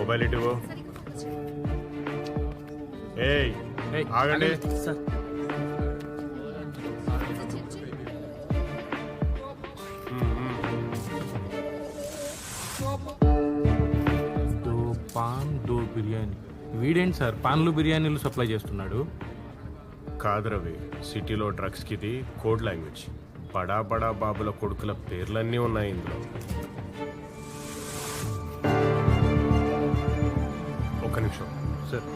Mobile ఇటు. ఏయ్ ఆగండి సార్. పాన్ దో బిర్యానీ. వీడేంటి సార్ పాన్లు బిర్యానీలు సప్లై చేస్తున్నాడు? కాదు రవి, సిటీలో డ్రగ్స్కి ఇది కోడ్ లాంగ్వేజ్. బడా బడా బాబుల కొడుకుల పేర్లన్నీ ఉన్నాయి ఇందులో. ఒక నిమిషం సార్.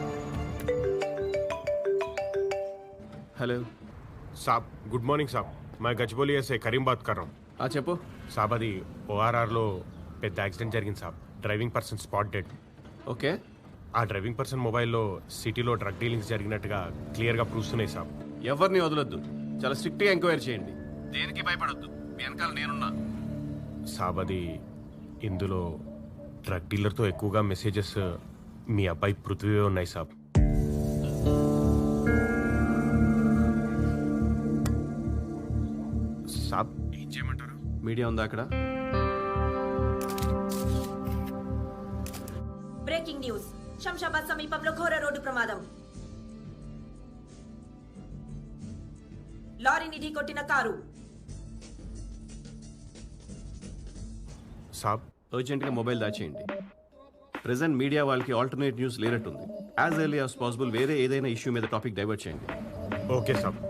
హలో సాబ్, గుడ్ మార్నింగ్ సాబ్. मैं गजबोली से करीम बात कर रहा हूँ. చెప్పు. సాబ్ అది ఓఆర్ఆర్లో పెద్ద యాక్సిడెంట్ జరిగింది సాబ్. Driving person spot dead. Okay. ఆ డ్రైవింగ్ పర్సన్ మొబైల్లో సిటీలో డ్రగ్ డీలింగ్స్ జరిగినట్టుగా క్లియర్గా ప్రూఫ్స్ ఉన్నాయి సాబ్. ఎవరిని వదలొద్దు, చాలా స్ట్రిక్ట్గా ఎంక్వైరీ చేయండి. దేనికి భయపడొద్దు, మీ వెనకాల నేనున్నా. సాబ్ అది ఇందులో డ్రగ్ డీలర్తో ఎక్కువగా మెసేజెస్ మీ అబ్బాయి పృథ్వీ ఉన్నాయి సాబ్. సాబ్ ఏం చేయమంటారు? మీడియా ఉందా అక్కడ? Breaking news. శంషాబాద్ సమీపంలో ఘోర రోడ్డు ప్రమాదం. లారీని ఢీకొట్టిన కారు. సాబ్ అర్జెంట్గా మొబైల్ దాచేయండి. ప్రెసెంట్ మీడియా వాళ్ళకి ఆల్టర్నేట్ న్యూస్ లేనట్టుంది. యాజ్ ఎర్లీ యాజ్ పాసిబుల్ వేరే ఏదైనా ఇష్యూ మీద టాపిక్ డైవర్ట్ చేయండి. ఓకే సాబ్.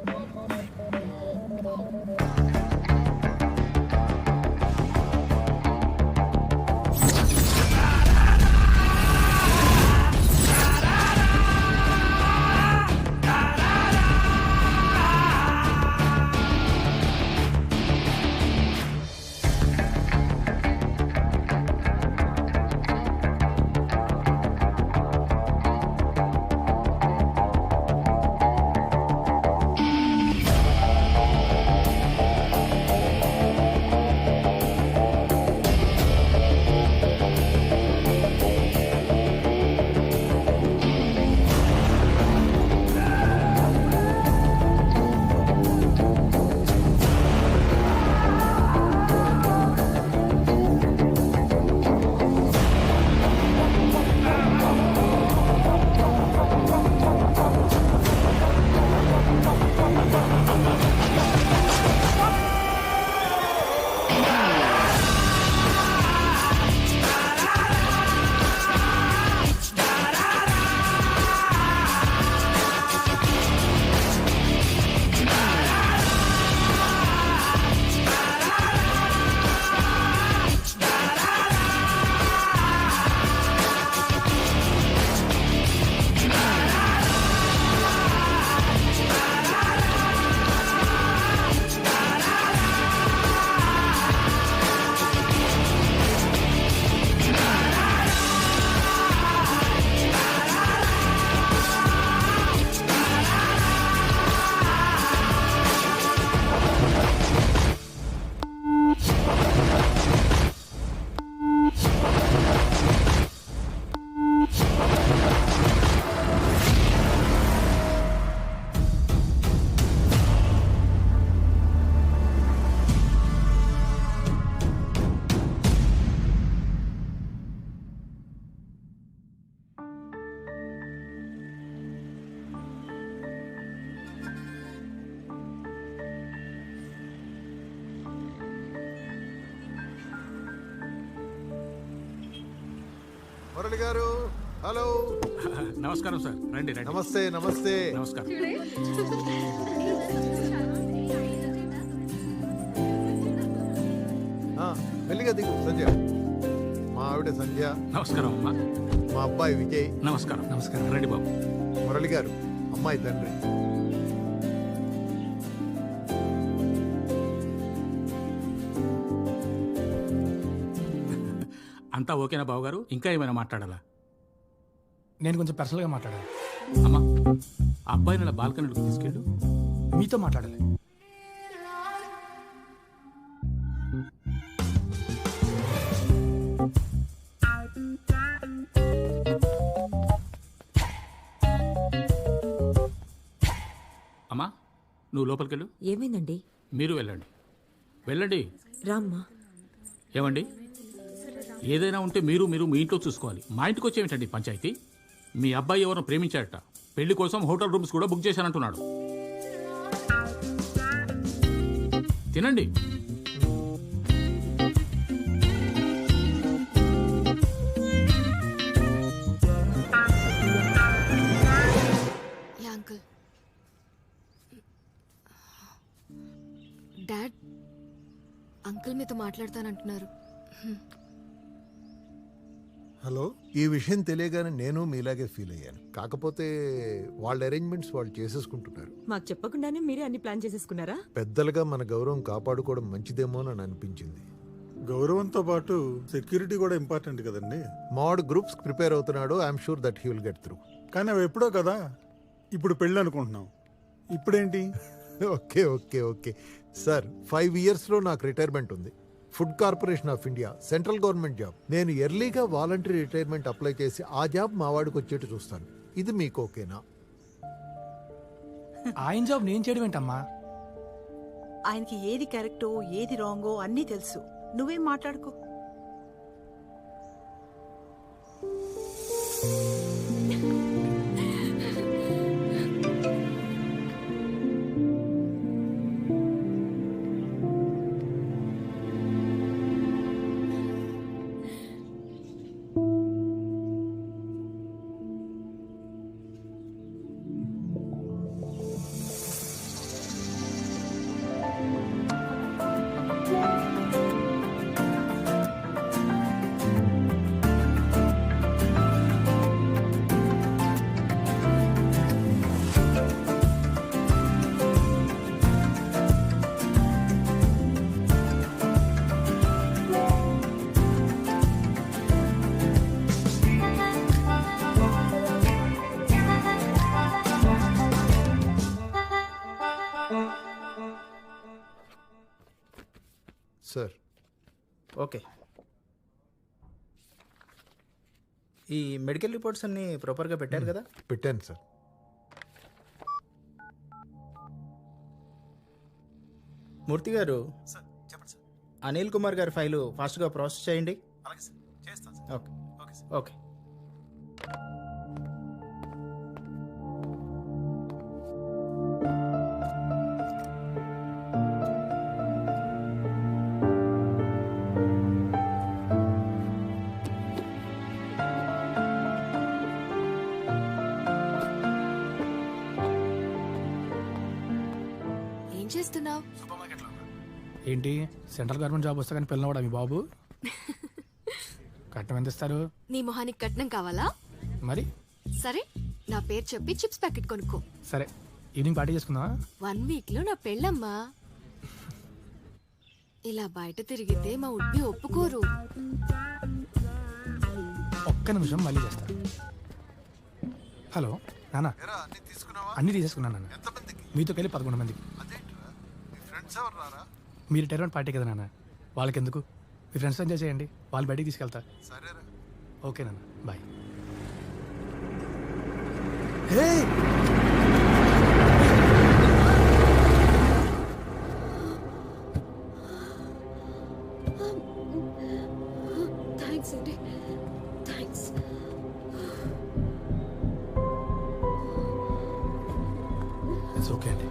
మురళి గారు, హలో. నమస్కారం సార్. రండి రండి. నమస్తే. నమస్తే. నమస్కారం. మెల్లిగా దిగు సంధ్య. మా ఆవిడ సంధ్య. నమస్కారం అమ్మా. మా అబ్బాయి విజయ్. నమస్కారం. నమస్కారం. రండి బాబు. మురళి గారు అమ్మాయి తండ్రి. అంతా ఓకేనా బాబు గారు? ఇంకా ఏమైనా మాట్లాడాలా? నేను కొంచెం పర్సనల్గా మాట్లాడాలి. అమ్మా, ఆ అబ్బాయిని అలా బాల్కనీలోకి తీసుకెళ్ళు. మీతో మాట్లాడాలి. అమ్మా, నువ్వు లోపలికి వెళ్ళు. ఏమైందండి? మీరు వెళ్ళండి. వెళ్ళండి. రామ్మా. ఏమండి, ఏదైనా ఉంటే మీరు మీ ఇంట్లో చూసుకోవాలి. మా ఇంటికి వచ్చేమిటండి పంచాయతీ? మీ అబ్బాయి ఎవరిని ప్రేమించాడట, పెళ్లి కోసం హోటల్ రూమ్స్ కూడా బుక్ చేశానంటున్నాడు. తినండి. అంకుల్, డాడ్ అంకుల్ మీతో మాట్లాడతానంటున్నారు. హలో, ఈ విషయం తెలియగానే నేను మీలాగే ఫీల్ అయ్యాను. కాకపోతే వాళ్ళ అరేంజ్మెంట్స్ వాళ్ళు చేసేసుకుంటున్నారు. మాకు చెప్పకుండానే మీరే అన్ని ప్లాన్ చేసేసుకున్నారా? పెద్దలుగా మన గౌరవం కాపాడుకోవడం మంచిదేమో అని అనిపించింది. గౌరవంతో పాటు సెక్యూరిటీ కూడా ఇంపార్టెంట్ కదండి. మాడ్ గ్రూప్స్ ప్రిపేర్ అవుతున్నాడు. I'm sure that he will get through. కానీ అవి ఎప్పుడో కదా, ఇప్పుడు పెళ్ళి అనుకుంటున్నాం. ఇప్పుడేంటి? ఓకే ఓకే ఓకే సార్, 5 yearsలో నాకు రిటైర్మెంట్ ఉంది. Food corporation of India, central government job. నేను ఎర్లీగా వాలంటరీ రిటైర్మెంట్ అప్లై చేసి ఆ జాబ్ మా వాడికి వచ్చేట్టు చూస్తాను. ఇది మీకు ఓకేనా? ఆయన జాబ్ నేను చేయడం ఏంటమ్మా? ఆయనకి ఏది కరెక్టో ఏది రాంగో అన్నీ తెలుసు. నువ్వేం మాట్లాడుకో. Sir, okay. ఈ మెడికల్ రిపోర్ట్స్ అన్ని ప్రాపర్గా పెట్టారు కదా? పెట్టాను సార్. మూర్తి గారు, అనిల్ కుమార్ గారి ఫైలు ఫాస్ట్గా ప్రాసెస్ చేయండి. Okay okay. ఏం చేస్తున్నావు? ఏంటి, సెంట్రల్ గవర్నమెంట్ జాబ్ వస్తే కానీ పిల్లవాడా మీ బాబు? కట్నం ఎంత ఇస్తారు? నీ మొహానికి కట్నం కావాలా? మరి సరే, నా పేరు చెప్పి చిప్స్ ప్యాకెట్ కొనుక్కో. సరే, ఈవినింగ్ పార్టీ చేసుకుందామా? 1 week లో నా పెళ్ళమ్మా. ఇలా బయట తిరిగితే మా ఉడ్బి ఒప్పుకోరు. ఒక్క నిమిషం, మళ్ళీ చేస్తా. హలో నాన్న, అన్నీ తీసేసుకున్నాను నాన్న. మీతో కలిపి 11 మందికి. మీ రిటైర్మెంట్ పార్టీ కదా నాన్న, వాళ్ళకి ఎందుకు? మీ ఫ్రెండ్స్ ఎంజాయ్ చేయండి, వాళ్ళు బయటికి తీసుకెళ్తా. ఓకే నాన్న, బాయ్. థ్యాంక్స్ అండి, థ్యాంక్స్. ఇట్స్ ఓకే అండి.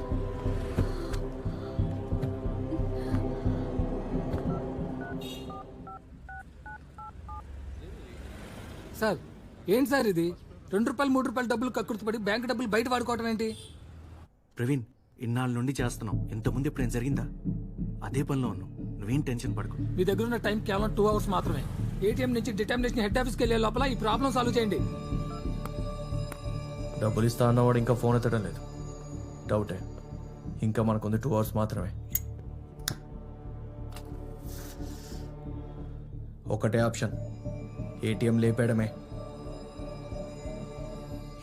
సార్, ఏంటి సార్ ఇది? ₹2 ₹3 డబ్బులు కక్కుర్తిపడి బ్యాంక్ డబ్బులు బయట వాడుకోవటం ఏంటి? ప్రవీణ్, ఇన్నాళ్ళ నుండి చేస్తున్నాం. ఇంతకుముందు ఎప్పుడేం జరిగిందా? అదే పనిలో ఉన్నాం. నువ్వేం టెన్షన్ పడకు. మీ దగ్గర ఉన్న టైం కేవలం 2 hours మాత్రమే. ఏటీఎం నుంచి డిటర్మినేషన్ హెడ్ ఆఫీస్కి వెళ్ళే లోపల ఈ ప్రాబ్లం సాల్వ్ చేయండి. డబ్బులు ఇస్తా అన్నవాడు ఇంకా ఫోన్ ఎత్తడం లేదు. డౌటే. ఇంకా మనకుంది 2 hours మాత్రమే. ఒకటే ఆప్షన్, ఏటీఎం లేపేయడమే.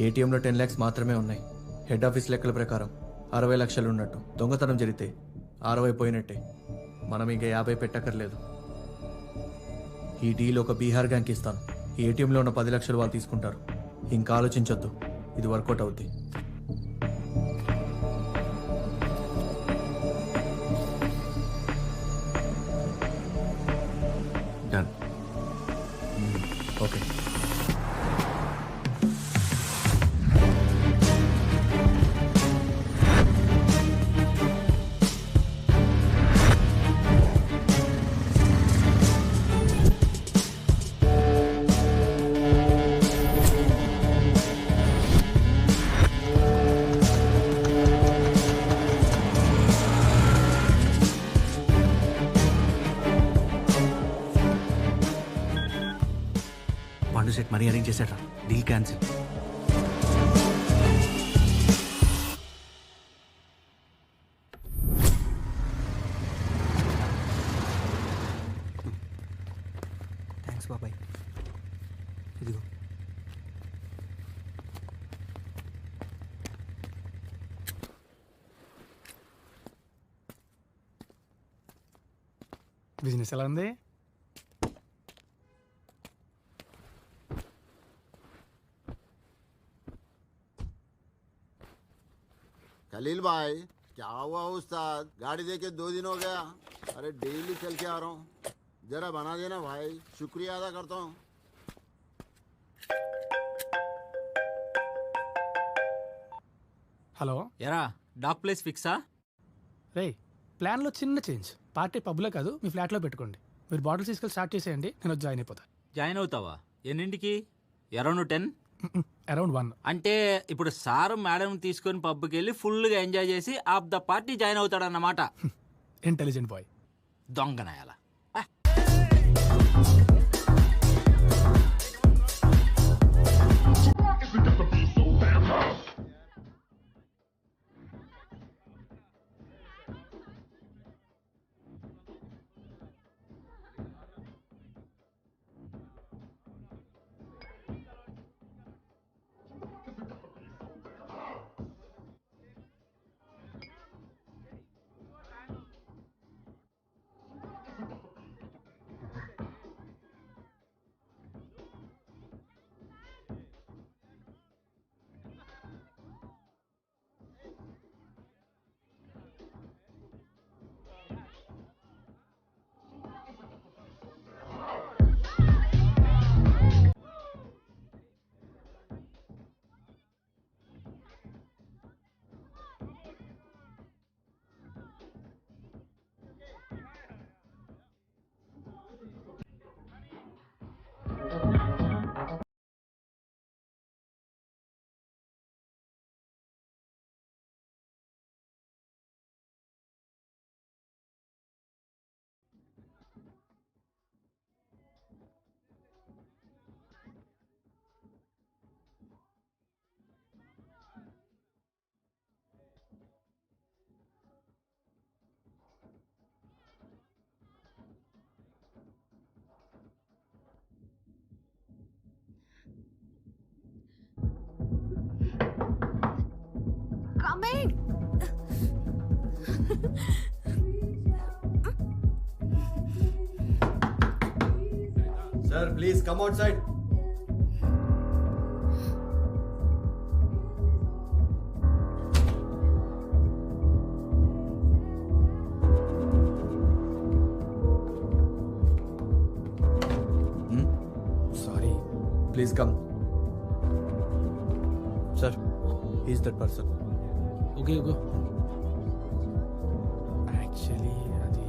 ఏటీఎంలో 10 lakhs మాత్రమే ఉన్నాయి. హెడ్ ఆఫీస్ లెక్కల ప్రకారం 60 లక్షలు ఉన్నట్టు. దొంగతనం జరిగితే 60 పోయినట్టే. మనం ఇంకా 50 పెట్టక్కర్లేదు. ఈ డీల్ ఒక బీహార్ గ్యాంగ్కి ఇస్తాను. ఈ ఏటీఎంలో ఉన్న 10 లక్షలు వాళ్ళు తీసుకుంటారు. ఇంకా ఆలోచించొద్దు, ఇది వర్కౌట్ అవుద్ది. డన్. ఓకే. పండు సెట్ మరీ అరేంజ్ చేశాడ్రా. Deal cancel. థ్యాంక్స్ బాబాయ్. ఇదిగో. బిజినెస్ ఎలా ఉంది? खलील भाई क्या हुआ उस्ताद? गाड़ी देके 2 दिन हो गया. अरे डेली चल के आ रहा हूँ, जरा बना देना भाई, शुक्रिया अदा करता हूँ. హలో, ఎరా డాక్ ప్లేస్ ఫిక్సా? రే ప్లాన్లో చిన్న చేంజ్. పార్టీ పబ్లో కాదు, మీ ఫ్లాట్లో పెట్టుకోండి. మీరు బాటిల్స్ తీసుకెళ్ళి స్టార్ట్ చేసేయండి, నేను వచ్చి జాయిన్ అయిపోతా. జాయిన్ అవుతావా? ఎన్నింటికి? అరౌండ్ 10. అరౌండ్ 1. అంటే ఇప్పుడు సారు మేడం తీసుకొని పబ్కి వెళ్ళి ఫుల్గా ఎంజాయ్ చేసి ఆఫ్ ద పార్టీ జాయిన్ అవుతాడన్నమాట. Intelligent boy. దొంగనాయాల. Coming. Sir, please come outside. Sorry. Please come. Sir, he's that person. Okay okay. Actually అది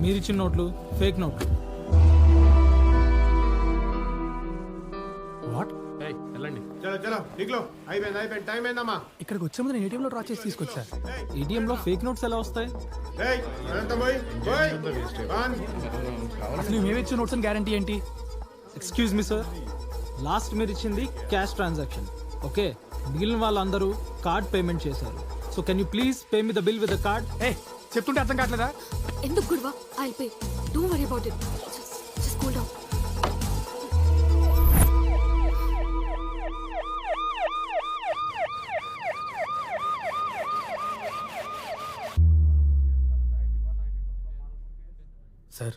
మీరిచ్చిన నోట్లు ఫేక్ నోట్లు. వాట్? వెళ్ళండి. చలో చలో నిక్లో. అయిపోయింది టైం అయిందమ్మా. ఇక్కడికి వచ్చే ముందు నేను ఏటీఎంలో డ్రా చేసి తీసుకొచ్చా. ఏటీఎంలో ఫేక్ నోట్స్ ఎలా వస్తాయి? అసలు మేము ఇచ్చిన నోట్స్ అని గ్యారంటీ ఏంటి? ఎక్స్క్యూజ్ మీ సార్, లాస్ట్ మీరు ఇచ్చింది క్యాష్ ట్రాన్సాక్షన్, ఓకే? మిగిలిన వాళ్ళందరూ కార్డ్ పేమెంట్ చేశారు. So can you please pay me the bill with the card? చెప్తుంటే అర్థం కావట్లేదా? ఎందుకు గురువా? I'll pay. Don't worry about it. Just cool down. Sir,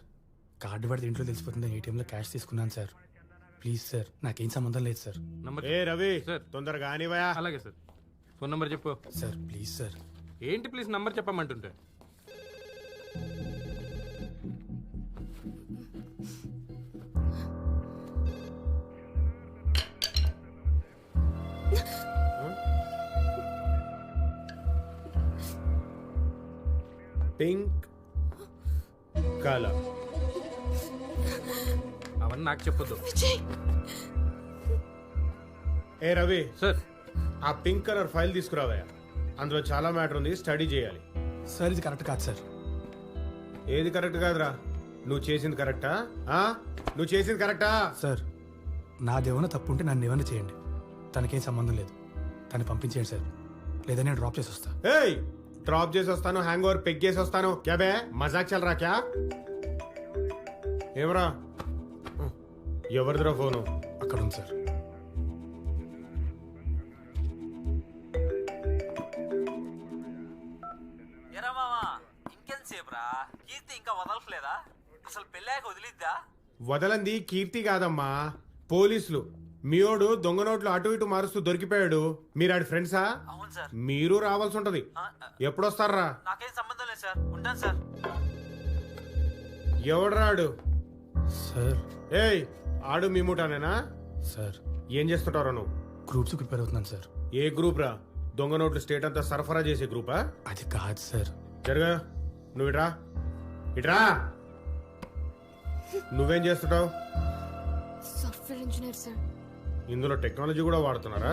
card పడితే ఇంట్లో తెలిసిపోతుంది. ఏటీఎంలో క్యాష్ తీసుకున్నాను సార్. ప్లీజ్ సార్, నాకేం సంబంధం లేదు సార్. ఏ రవి తొందరగా కానివయా. అలాగే సార్. ఫోన్ నంబర్ చెప్పు. Sir please sir. ఏంటి ప్లీజ్ నంబర్ చెప్పమంటుంటే? Pink colour. అవన్నీ నాకు చెప్పొద్దు. విజయ్ ఏ రవి సార్, ఆ పింక్ కలర్ ఫైల్ తీసుకురావయ్యా. అందులో చాలా మ్యాటర్ ఉంది, స్టడీ చేయాలి. సార్ ఇది కరెక్ట్ కాదు సార్. ఏది కరెక్ట్ కాదురా? నువ్వు చేసింది కరెక్టా? నువ్వు చేసింది కరెక్టా? సార్ నాదేమైనా తప్పు ఉంటే నన్ను ఏమైనా చేయండి, తనకేం సంబంధం లేదు. తను పంపించేయండి సార్, లేదా నేను డ్రాప్ చేసి వస్తా. ఏయ్, డ్రాప్ చేసి వస్తాను, హ్యాంగ్ ఓవర్ పెగ్గేసి వస్తాను. క్యా బే మజాక్ చల్ రా క్యా? ఏమరా? ఎవరిదిరా ఫోను? అక్కడ ఉంది సార్. ఎరా మామా, ఇంకెంతసేపు రా? కీర్తి ఇంకా వదలట్లేదా? అసలు పెళ్ళాక వదిలిద్దా? వదలంది కీర్తి కాదమ్మా, పోలీసులు. మీయోడు దొంగ నోట్లు అటు ఇటు మారుస్తూ దొరికిపోయాడు. మీరు ఆడి ఫ్రెండ్సా? అవును సార్. మీరు రావాల్సి ఉంటది. ఎప్పుడొస్తారా? నాకేం సంబంధం లేదు సార్, ఉంటాను సార్. ఎవడ్రాడు? సార్ ఏయ్, ఆడు మీ ముఠానేనా? సార్ ఏం చేస్తుంటారా నువ్వు? గ్రూప్స్ ప్రిపేర్ అవుతున్నాను సార్. ఏ గ్రూప్ రా? దొంగ నోట్లు స్టేట్ అంతా సరఫరా చేసే గ్రూపా? అది కాదు సార్. జరగా, నువ్వు ఇట్రా. ఇట్రా. నువ్వేం చేస్తుంటావు? Software engineer sir. ఇందులో టెక్నాలజీ కూడా వాడుతున్నారా?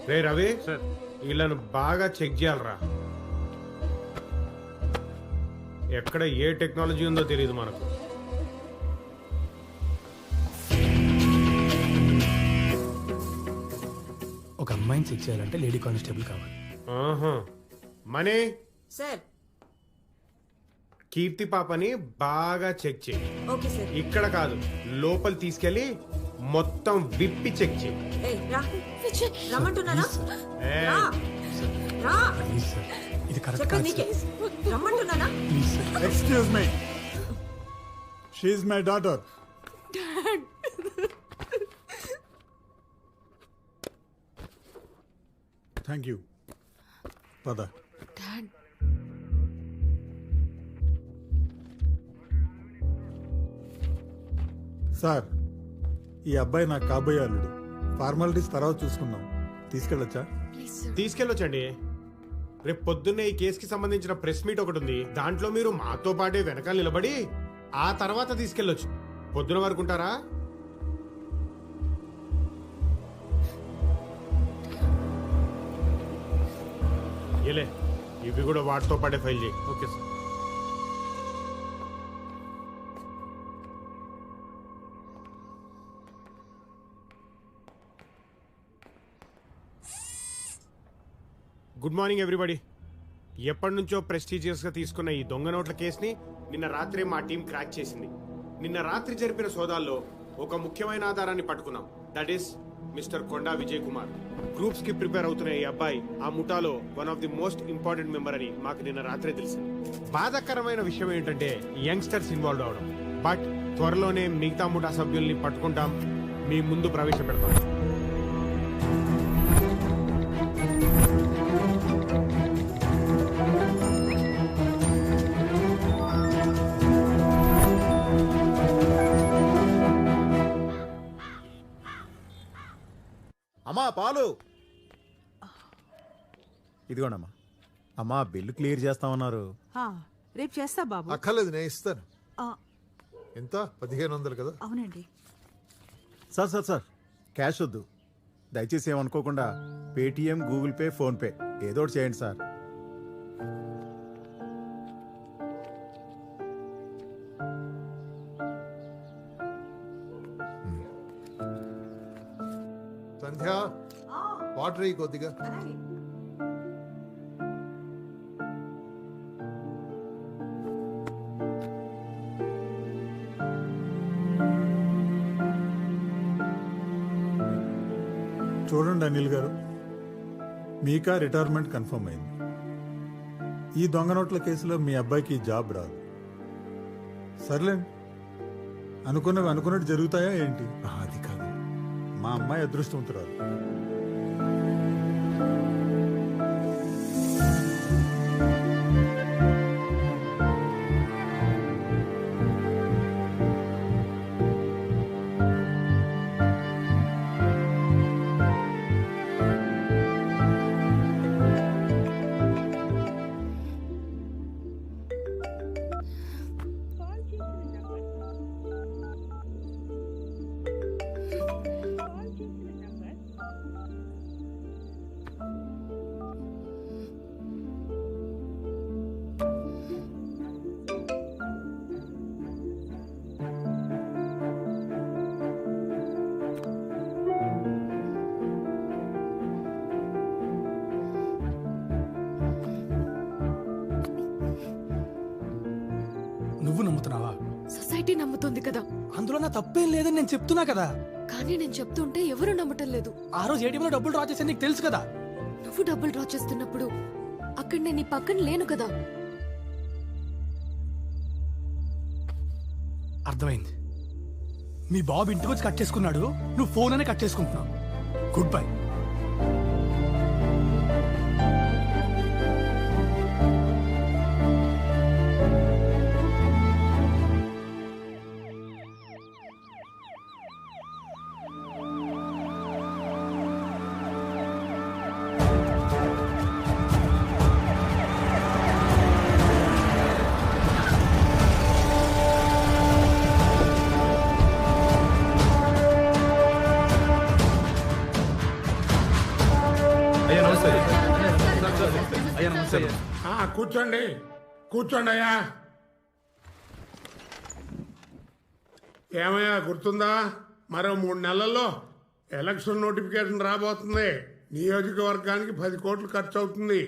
రే రవి సార్, వీళ్ళను బాగా చెక్ చేయాలరా. ఎక్కడ ఏ టెక్నాలజీ ఉందో తెలియదు మనకు. ఒక అమ్మాయిని చెక్ చేయాలంటే లేడీ కానిస్టేబుల్ కావాలి. మనీ సార్. కీర్తి పాపని బాగా చెక్ చేయి. Okay sir. ఇక్కడ కాదు, లోపల తీసుకెళ్లి మొత్తం విప్పి చెక్ చేయి. ఏయ్, రా. విజయ్ రమ్మంటున్నానా? ఏయ్, రా. రా. ప్లీజ్ సార్, ఇది కరెక్ట్ చెప్పండి కాదు నీకే. సార్. రమ్మంటున్నానా? Please sir. Excuse me, she's my daughter. Thank you. పద. డాడ్ సార్, ఈ అబ్బాయి నాకు కాబోయే అల్లుడు. ఫార్మాలిటీస్ తర్వాత చూసుకుందాం. తీసుకెళ్ళొచ్చా? Please sir. తీసుకెళ్ళొచ్చండి. రేపు పొద్దున్నే ఈ కేసుకి సంబంధించిన ప్రెస్ మీట్ ఒకటి ఉంది. దాంట్లో మీరు మాతో పాటే వెనకాల నిలబడి ఆ తర్వాత తీసుకెళ్ళొచ్చు. పొద్దున వరకు ఉంటారా? ఏలే, ఇవి కూడా వాటితో పాటే ఫైల్ చేయి. Okay sir. Good morning everybody. ఎప్పటి నుంచో ప్రెస్టీజియస్గా తీసుకున్న ఈ దొంగ నోట్ల కేసుని నిన్న రాత్రే మా టీం క్రాక్ చేసింది. నిన్న రాత్రి జరిపిన సోదాల్లో ఒక ముఖ్యమైన ఆధారాన్ని పట్టుకున్నాం. That is mister Konda Vijay Kumar. Groups కి ప్రిపేర్ అవుతున్న ఈ అబ్బాయి ఆ ముఠాలో one of the most important member అని మాకు నిన్న రాత్రే తెలిసింది. బాధాకరమైన విషయం ఏంటంటే యంగ్స్టర్స్ ఇన్వాల్వ్ అవడం. బట్ త్వరలోనే మిగతా ముఠా సభ్యుల్ని పట్టుకుంటాం, మీ ముందు ప్రవేశపెడతాం. అమ్మా పాలు. ఇదిగోండమ్మా. అమ్మా బిల్లు క్లియర్ చేస్తామన్నారు. రేపు చేస్తా బాబు. అక్కర్లేదు, నేను ఇస్తాను. ఆ, ఎంత? 1500 కదా? అవునండి. సార్ సార్ సార్, క్యాష్ వద్దు దయచేసి. ఏమనుకోకుండా పేటిఎం, గూగుల్ పే, ఫోన్పే ఏదో ఒకటి చేయండి సార్. సంధ్య, వాటర్ అయ్యి కొద్దిగా. చూడండి అనిల్ గారు, మీకా రిటైర్మెంట్ కన్ఫర్మ్ అయింది. ఈ దొంగ నోట్ల కేసులో మీ అబ్బాయికి జాబ్ రాదు. సర్లేండి, అనుకున్నవి అనుకున్నట్టు జరుగుతాయా ఏంటి? అది కాదు, మా అమ్మాయి అదృష్టవంతురాలు. నమ్ముతున్నావా? సొసైటీ నమ్ముతుంది కదా. అందులో నా తప్పేం లేదని నేను చెప్తున్నా కదా. కానీ నేను చెప్తుంటే ఎవరు నమ్మటం లేదు. ఆ రోజు ఏటీఎంలో డబ్బులు డ్రా చేసి నీకు తెలుసు కదా. నువ్వు డబ్బులు డ్రా చేస్తున్నప్పుడు అక్కడ నేను నీ పక్కన లేను కదా. అర్థమైంది. మీ బాబు ఇంటికి వచ్చి కట్ చేసుకున్నాడు, నువ్వు ఫోన్ అనే కట్ చేసుకుంటున్నావు. Good bye. కూర్చోండి కూర్చోండి అయ్యా. ఏమయ్యా గుర్తుందా, మరో 3 నెలల్లో ఎలక్షన్ నోటిఫికేషన్ రాబోతుంది. నియోజకవర్గానికి 10 కోట్లు ఖర్చు అవుతుంది.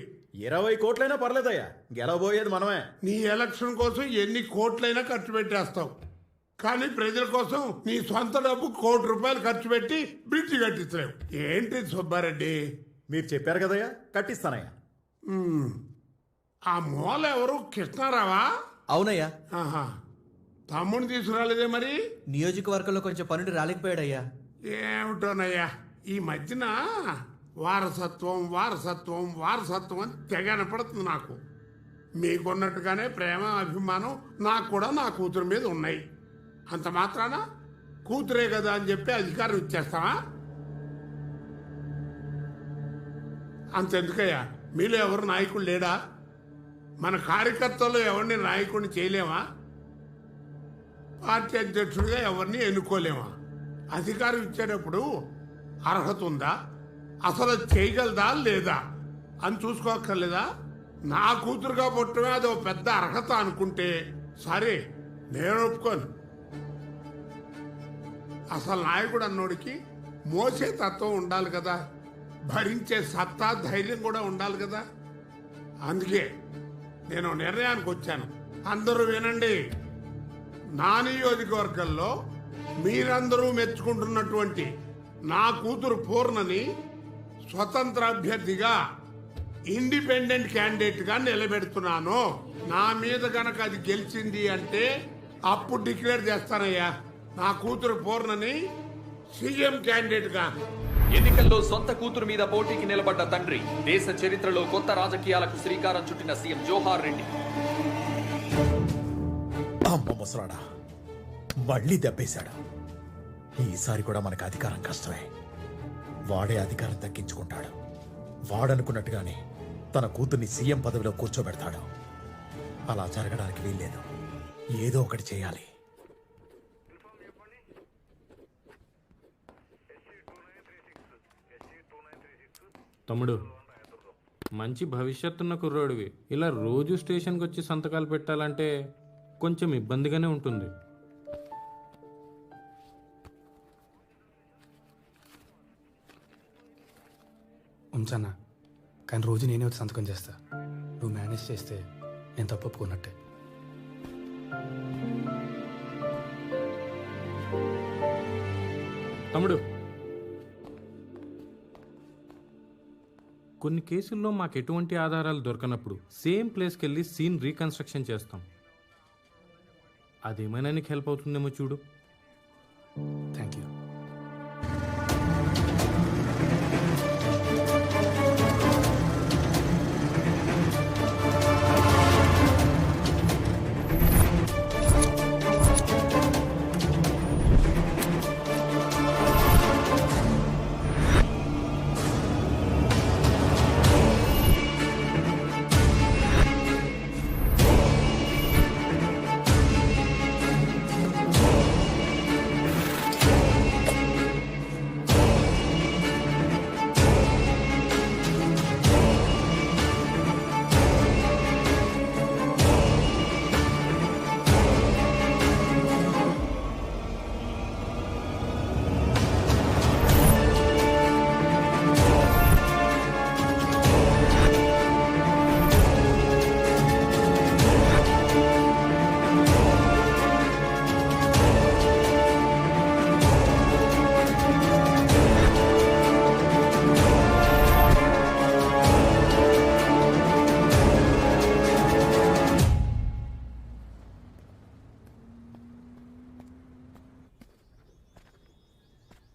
20 కోట్లైనా పర్లేదయ్యా, గెలవబోయేది మనమే. నీ ఎలక్షన్ కోసం ఎన్ని కోట్లైనా ఖర్చు పెట్టేస్తావు, కానీ ప్రజల కోసం నీ సొంత డబ్బు ₹1 కోటి ఖర్చు పెట్టి బ్రిడ్జి కట్టించలేవు. ఏంటి సుబ్బారెడ్డి? మీరు చెప్పారు కదయ్యా, కట్టిస్తానయ్యా. ఆ మూల ఎవరు? కృష్ణారావా? అవునయ్యా. ఆహా, తమ్ముడిని తీసుకురాలేదే మరి? నియోజకవర్గంలో కొంచెం పనులు రాలేకపోయాడయ్యా. ఏమిటోనయ్యా, ఈ మధ్యన వారసత్వం వారసత్వం వారసత్వం అని తెగ కనపడుతుంది నాకు. మీకున్నట్టుగానే ప్రేమ అభిమానం నాకు కూడా నా కూతురు మీద ఉన్నాయి. అంత మాత్రాన కూతురే కదా అని చెప్పి అధికారం ఇచ్చేస్తావా? అంతెందుకయ్యా, మీలో ఎవరు నాయకుడు లేడా? మన కార్యకర్తల్లో ఎవరిని నాయకుడిని చేయలేమా? పార్టీ అధ్యక్షుడిగా ఎవరిని ఎన్నుకోలేమా? అధికారం ఇచ్చేటప్పుడు అర్హత ఉందా, అసలు చేయగలదా లేదా అని చూసుకోక్కర్లేదా? నా కూతురుగా పుట్టమే అదో పెద్ద అర్హత అనుకుంటే సరే, నేను ఒప్పుకోను. అసలు నాయకుడు అన్నోడికి మోసే తత్వం ఉండాలి కదా, భరించే సత్తా ధైర్యం కూడా ఉండాలి కదా. అందుకే నేను నిర్ణయానికి వచ్చాను. అందరూ వినండి. నా నియోజకవర్గంలో మీరందరూ మెచ్చుకుంటున్నటువంటి నా కూతురు పూర్ణని స్వతంత్ర అభ్యర్థిగా, ఇండిపెండెంట్ క్యాండిడేట్ గా నిలబెడుతున్నాను. నా మీద గనక అది గెలిచింది అంటే అప్పుడు డిక్లేర్ చేస్తానయ్యా నా కూతురు పూర్ణని సీఎం క్యాండిడేట్ గా. ఎన్నికల్లో సొంత కూతురు మీద పోటీకి నిలబడ్డ తండ్రి, దేశ చరిత్రలో కొత్త రాజకీయాలకు శ్రీకారం చుట్టిన సీఎం జోహార్ రెడ్డి. అమ్మ ముసలాడా, మళ్ళీ దెబ్బేశాడు. ఈసారి కూడా మనకు అధికారం కష్టమే. వాడే అధికారం దక్కించుకుంటాడు. వాడనుకున్నట్టుగానే తన కూతుర్ని సీఎం పదవిలో కూర్చోబెడతాడు. అలా జరగడానికి వీల్లేదు. ఏదో ఒకటి చేయాలి. తమ్ముడు, మంచి భవిష్యత్తున్న కుర్రోడివి. ఇలా రోజు స్టేషన్కి వచ్చి సంతకాలు పెట్టాలంటే కొంచెం ఇబ్బందిగానే ఉంటుంది. ఉంచన్నా, కానీ రోజు నేనే వచ్చి సంతకం చేస్తా. నువ్వు మేనేజ్ చేస్తే నేను తప్పు ఒప్పుకున్నట్టే. తమ్ముడు, కొన్ని కేసుల్లో మాకు ఎటువంటి ఆధారాలు దొరకనప్పుడు సేమ్ ప్లేస్కి వెళ్ళి సీన్ రీకన్స్ట్రక్షన్ చేస్తాం. అదేమైనా నీకు హెల్ప్ అవుతుందేమో చూడు. Thank you.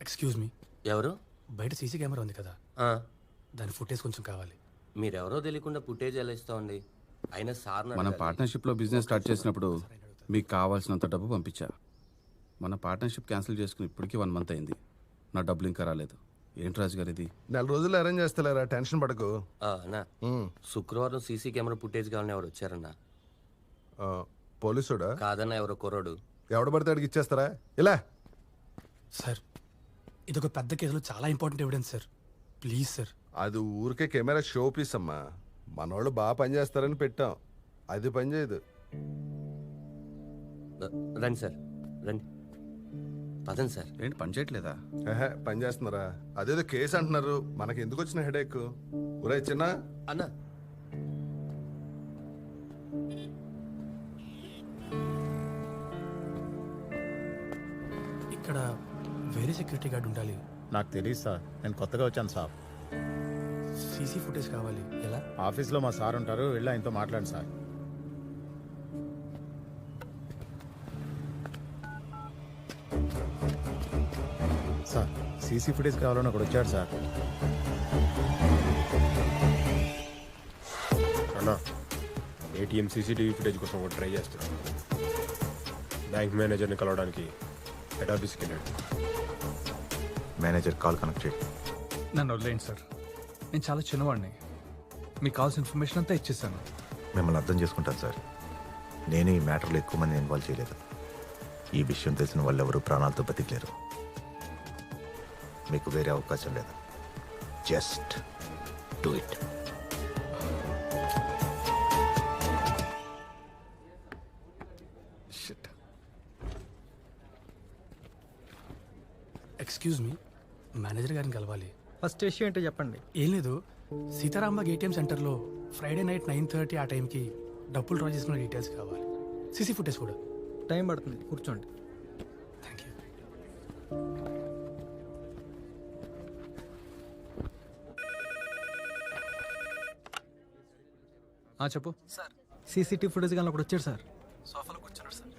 ఎక్స్క్యూజ్ మీ, ఎవరు? బయట సీసీ కెమెరా ఉంది కదా, ఆ, దాని ఫుటేజ్ కొంచెం కావాలి. మీరెవరో తెలియకుండా ఫుటేజ్ ఎలా ఇస్తామండి? అయినా సార్ మనం పార్ట్నర్షిప్లో బిజినెస్ స్టార్ట్ చేసినప్పుడు మీకు కావాల్సినంత డబ్బు పంపించా. మన పార్ట్నర్షిప్ క్యాన్సిల్ చేసుకుని ఇప్పటికీ 1 మంత్ అయింది. నా డబ్బులు ఇంకా రాలేదు. ఏంటి రాజు గారు ఇది? 4 రోజుల్లో అరేంజ్ చేస్తలేరా, టెన్షన్ పడకు. అన్నా, శుక్రవారం సీసీ కెమెరా ఫుటేజ్ కావాలని ఎవరు వచ్చారన్నా? పోలీసుడా? కాదన్నా, ఎవరో కుర్రోడు. ఎవడ పడితే అడిగి ఇచ్చేస్తారా? ఇలా సార్, ఇదొక పెద్ద కేసులో చాలా important evidence sir. Please sir. అది ఊరికే కెమెరా షో పీస్ అమ్మా. మనోళ్ళు బాగా పనిచేస్తారని పెట్టాం, అది పని చేయదు. రండి సార్, రండి. పదండి సార్. ఏంటి పని చేయట్లేదా? పని చేస్తున్నారా? అదేదో కేసు అంటున్నారు, మనకి ఎందుకు వచ్చిన హెడేక్? ఒరే చిన్న అన్నా, ఇక్కడ వేరే సెక్యూరిటీ గార్డ్ ఉండాలి. నాకు తెలియదు సార్, నేను కొత్తగా వచ్చాను సార్. సీసీ ఫుటేజ్ కావాలి. ఎలా? ఆఫీస్లో మా సార్ ఉంటారు, వెళ్ళి ఆయనతో మాట్లాడండి సార్. సార్, సీసీ ఫుటేజ్ కావాలని ఒకడు వచ్చాడు సార్. అన్నా, ఏటీఎం సీసీటీవీ ఫుటేజ్ కోసం ఒకటి ట్రై చేస్తాను. బ్యాంక్ మేనేజర్ని కలవడానికి హెడ్ ఆఫీస్కి వెళ్ళాడు. మేనేజర్ కాల్ కనెక్ట్ చేయి. నన్ను వదిలేండి సార్, నేను చాలా చిన్నవాడిని. మీకు కావాల్సిన ఇన్ఫర్మేషన్ అంతా ఇచ్చేసాను. మిమ్మల్ని అర్థం చేసుకుంటాను సార్. నేను ఈ మ్యాటర్లో ఎక్కువ మంది ఇన్వాల్వ్ చేయలేదు. ఈ విషయం తెలిసిన వాళ్ళు ఎవరు ప్రాణాలతో బతికలేరు. మీకు వేరే అవకాశం లేదు. Just do it. Excuse me, manager గారిని కలవాలి. ఫస్ట్ ఇష్యూ ఏంటో చెప్పండి. ఏం లేదు, సీతారాంబాగ్ ఏటీఎం సెంటర్లో ఫ్రైడే నైట్ 9:30 ఆ టైంకి డబ్బులు డ్రా చేసుకున్న డీటెయిల్స్ కావాలి. సీసీ ఫుటేజ్ కూడా. టైం పడుతుంది, కూర్చోండి. Thank you. చెప్పు సార్, సీసీటీవీ ఫుటేజ్ కానీ ఒకటి వచ్చాడు సార్. సోఫాలో కూర్చున్నాడు సార్.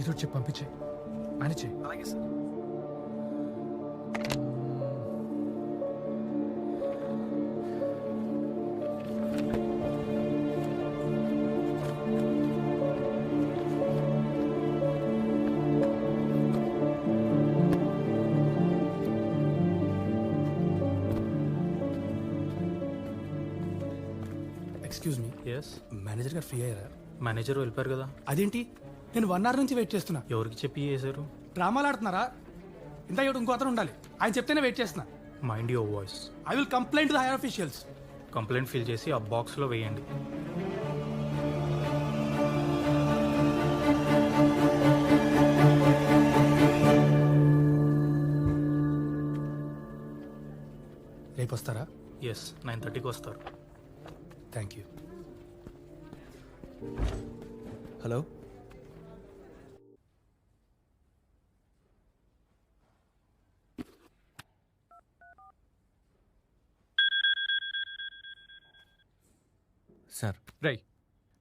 ఏదో చెప్పి పంపించే, మేనేజ్ చేయి. అలాగే sir. Excuse me. Yes. Manager గారు ఫ్రీ అయ్యారా? మేనేజర్ వెళ్ళిపోయారు కదా. అదేంటి, నేను 1 hour నుంచి వెయిట్ చేస్తున్నా. ఎవరికి చెప్పి చేశారు? డ్రామాలు ఆడుతున్నారా? ఇంత ఇంకో అతను ఉండాలి, ఆయన చెప్తేనే వెయిట్ చేస్తున్నా. Mind your voice. I will complaint to the higher officials. Complaint fill చేసి ఆ బాక్స్లో వేయండి. రేపు వస్తారా? ఎస్, 9:30కి వస్తారు. Thank you. Hello, sir. రై,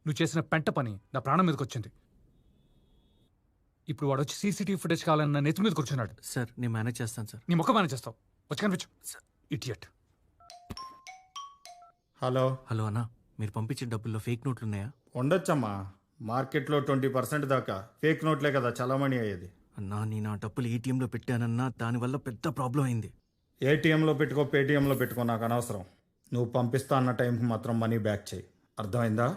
నువ్వు చేసిన పెంట పని నా ప్రాణం మీదకి వచ్చింది. ఇప్పుడు వాడు వచ్చి సీసీటీవీ ఫుటేజ్ కావాలని నా నెత్తి మీద కూర్చున్నాడు. సార్, నేను మేనేజ్ చేస్తాను సార్. నీ ముఖం మేనేజ్ చేస్తావు, వచ్చి కనిపించు. ఇడియట్. హలో. హలో అన్నా, మీరు పంపించే డబ్బుల్లో ఫేక్ నోట్లు ఉన్నాయా? ఉండొచ్చమ్మా, మార్కెట్లో 20% దాకా ఫేక్ నోట్లే కదా చలామణి అయ్యేది. అన్నా, నేను ఆ డబ్బులు ఏటీఎంలో పెట్టానన్నా, దానివల్ల పెద్ద ప్రాబ్లం అయింది. ఏటీఎంలో పెట్టుకో, పేటీఎంలో పెట్టుకో, నాకు అనవసరం. నువ్వు పంపిస్తా అన్న టైంకి మాత్రం మనీ బ్యాక్ చేయి, అర్థమైందా?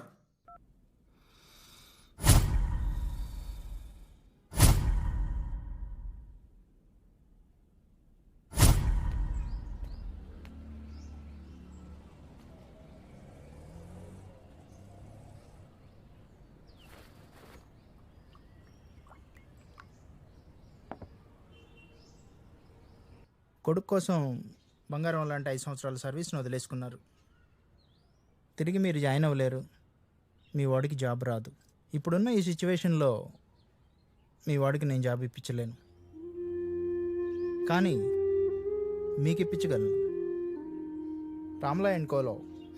కొడుకు కోసం బంగారం లాంటి 5 సంవత్సరాల సర్వీస్ని వదిలేసుకున్నారు. తిరిగి మీరు జాయిన్ అవ్వలేరు, మీ వాడికి జాబ్ రాదు. ఇప్పుడున్న ఈ సిచ్యువేషన్లో మీ వాడికి నేను జాబ్ ఇప్పించలేను, కానీ మీకు ఇప్పించగలను. రామ్లా అండ్ కోలో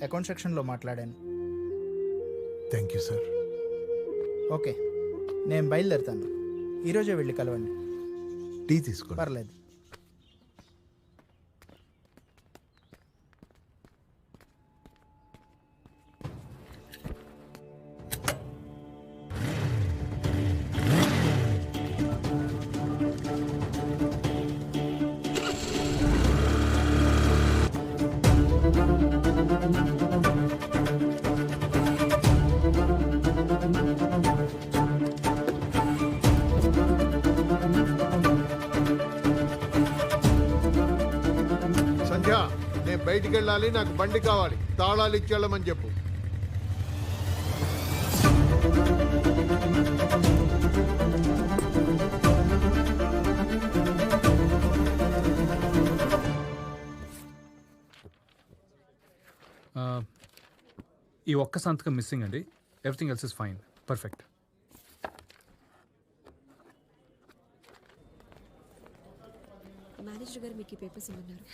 అకౌంట్ సెక్షన్లో మాట్లాడాను. Thank you sir. ఓకే, నేను బయలుదేరుతాను. ఈరోజే వెళ్ళి కలవండి. టీ తీసుకో. పర్లేదు. సంధ్య, నేను బయటికి వెళ్ళాలి, నాకు బండి కావాలి, తాళాలు ఇచ్చి వెళ్ళమని చెప్పు. ఈ ఒక్క సంతకం మిస్సింగ్ అండి. Everything else is fine. Perfect. Manager గారు మీకు ఈ పేపర్స్ ఇవ్వన్నారు.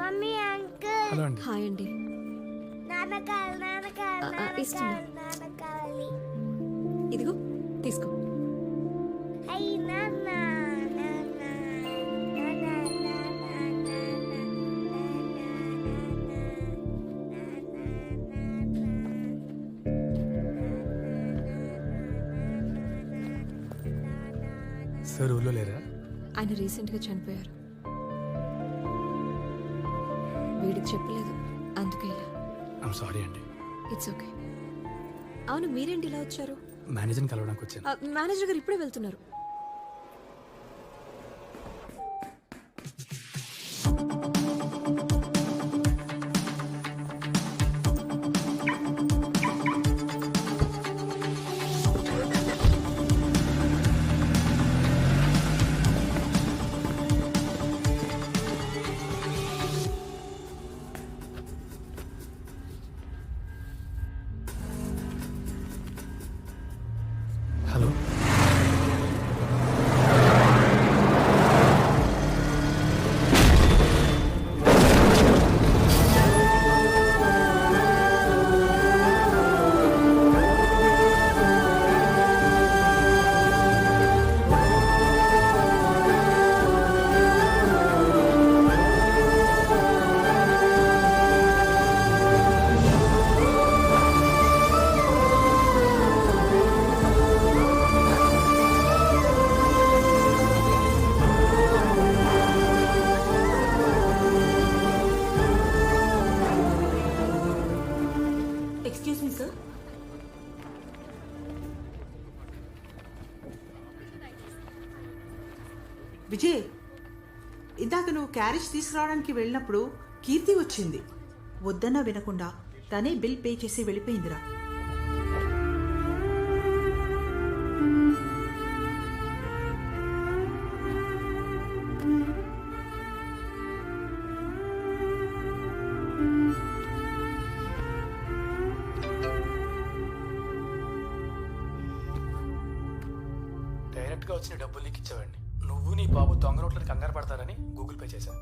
Mummy uncle. హలో అండి. హాయ్ అండి. ఇస్తున్నా. ఇదిగో తీసుకో. సార్ ఊళ్ళో లేరా? ఆయన రీసెంట్గా చనిపోయారు. వీడికి చెప్పలేదు, అందుకే ఇలా. ఐమ్ సారీ అండి. It's okay. అవును, మీరేంటి ఇలా వచ్చారు? మేనేజర్ని కలవడానికి వచ్చాను. మేనేజర్ గారు ఇప్పుడే వెళ్తున్నారు. Hello. Excuse me sir. Vijay, ఇందాక నువ్వు క్యారేజ్ తీసుకురావడానికి వెళ్ళినప్పుడు కీర్తి వచ్చింది. వద్దన్నా వినకుండా తనే బిల్ పే చేసి వెళ్ళిపోయిందిరా. డైరెక్ట్గా వచ్చిన డబ్బులు నీకు ఇచ్చేవాడిని. నువ్వు నీ బాబు దొంగ నోట్లను కంగారు పడతారని గూగుల్ పే చేశాను.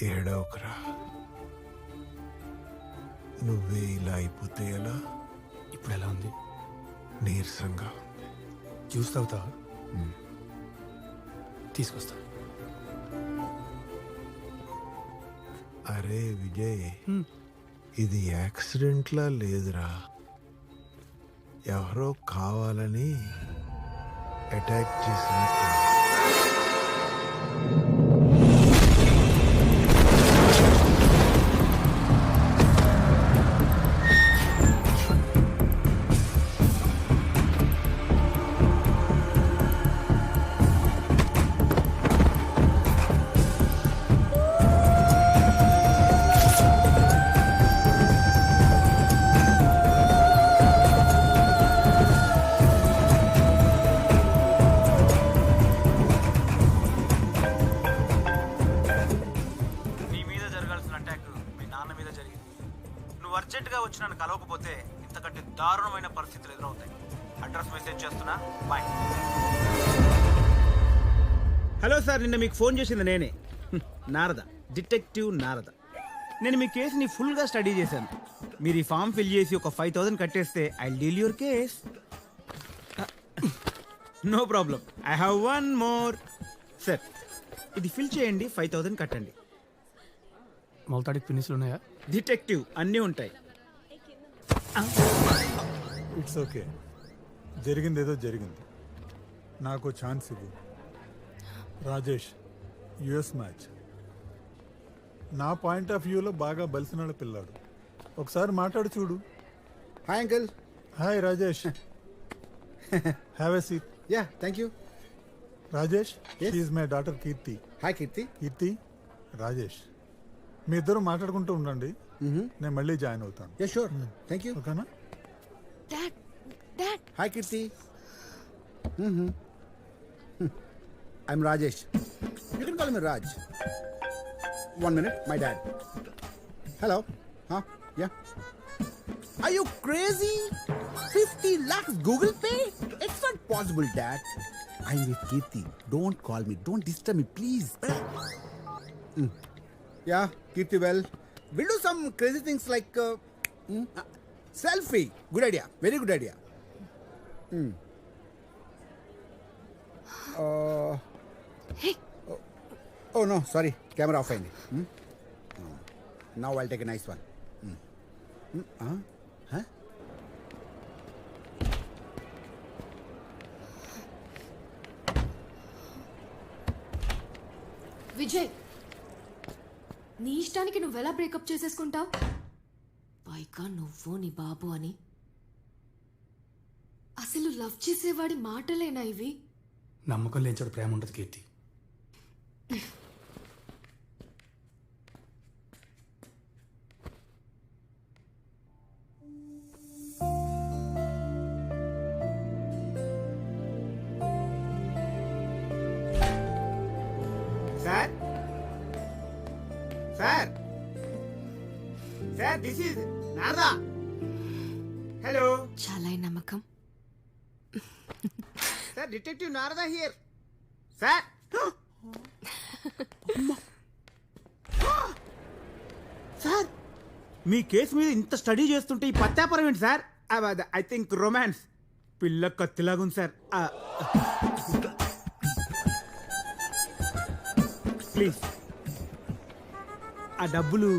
ఏడవకురా. నువ్వే ఇలా అయిపోతే ఎలా? ఇప్పుడు ఎలా ఉంది? నీరసంగా. జ్యూస్ తాగుతావా? తీసుకొస్తా. అరే విజయ్, ఇది యాక్సిడెంట్లా లేదురా, ఎవరో కావాలని అటాక్ చేసినట్టు. అర్జెంటుగా వచ్చి నన్ను కలవకపోతే ఇంతకంటే దారుణమైన పరిస్థితులు ఎదురవుతాయి. అడ్రస్ మెసేజ్ చేస్తున్నా. బాయ్. హలో సార్, నిన్న మీకు ఫోన్ చేసింది నేనే, నారద, డిటెక్టివ్ నారద. నేను మీ కేసుని ఫుల్గా స్టడీ చేశాను. మీరు ఈ ఫామ్ ఫిల్ చేసి ఒక 5,000 కట్టేస్తే I deal your case. No problem, I have one more. Sir, ఇది ఫిల్ చేయండి, 5,000 కట్టండి. మొలతాడికి ఫినిష్లు ఉన్నాయా? డిటెక్టివ్ అన్నీ ఉంటాయి. ఇట్స్ ఓకే, జరిగింది ఏదో జరిగింది. నాకు ఛాన్స్ ఇవ్వు. Rajesh, US match. నా పాయింట్ ఆఫ్ వ్యూలో బాగా బలిసినాడు పిల్లాడు. ఒకసారి మాట్లాడు చూడు. Hi uncle. Hi Rajesh. Have a seat. Yeah, thank you. Rajesh, she's my daughter Keerthi. Hi Keerthi. Keerthi, Rajesh, మీ ఇద్దరు మాట్లాడుకుంటూ ఉండండి, నేను మళ్ళీ జాయిన్ అవుతాను. Yeah sure, thank you. ఓకేనా? Dad, dad. Hi Keerthi. I'm Rajesh. You can call me Raj. 1 minute, my dad. Hello. Huh? Yeah. Are you crazy? 50 lakhs Google Pay? It's not possible, Dad. I'm with Kirti. Don't call me. Don't disturb me, please. Yeah, Kirti, well, we'll do some crazy things like selfie. Good idea. Very good idea. Hey. Oh no, sorry. Camera off అయింది. Now I'll take a nice one. Huh? Vijay, నీ ఇష్టానికి నువ్వెలా breakup చేసేసుకుంటావు? పైగా నువ్వు నీ బాబు అని. అసలు love చేసేవాడి మాటలేనా ఇవి? నమ్మకం లేని చోట ప్రేమ ఉండదు Keerthi. Sir, this is Narada. Hello. చాలా నమ్మకం. Sir, detective Narada here. Sir, sir, మీ కేసు మీద ఇంత స్టడీ చేస్తుంటే ఈ పత్యాపరం ఏంటి సార్? I think romance. పిల్ల కత్తిలాగుంది సార్. ప్లీజ్ ఆ డబ్బులు.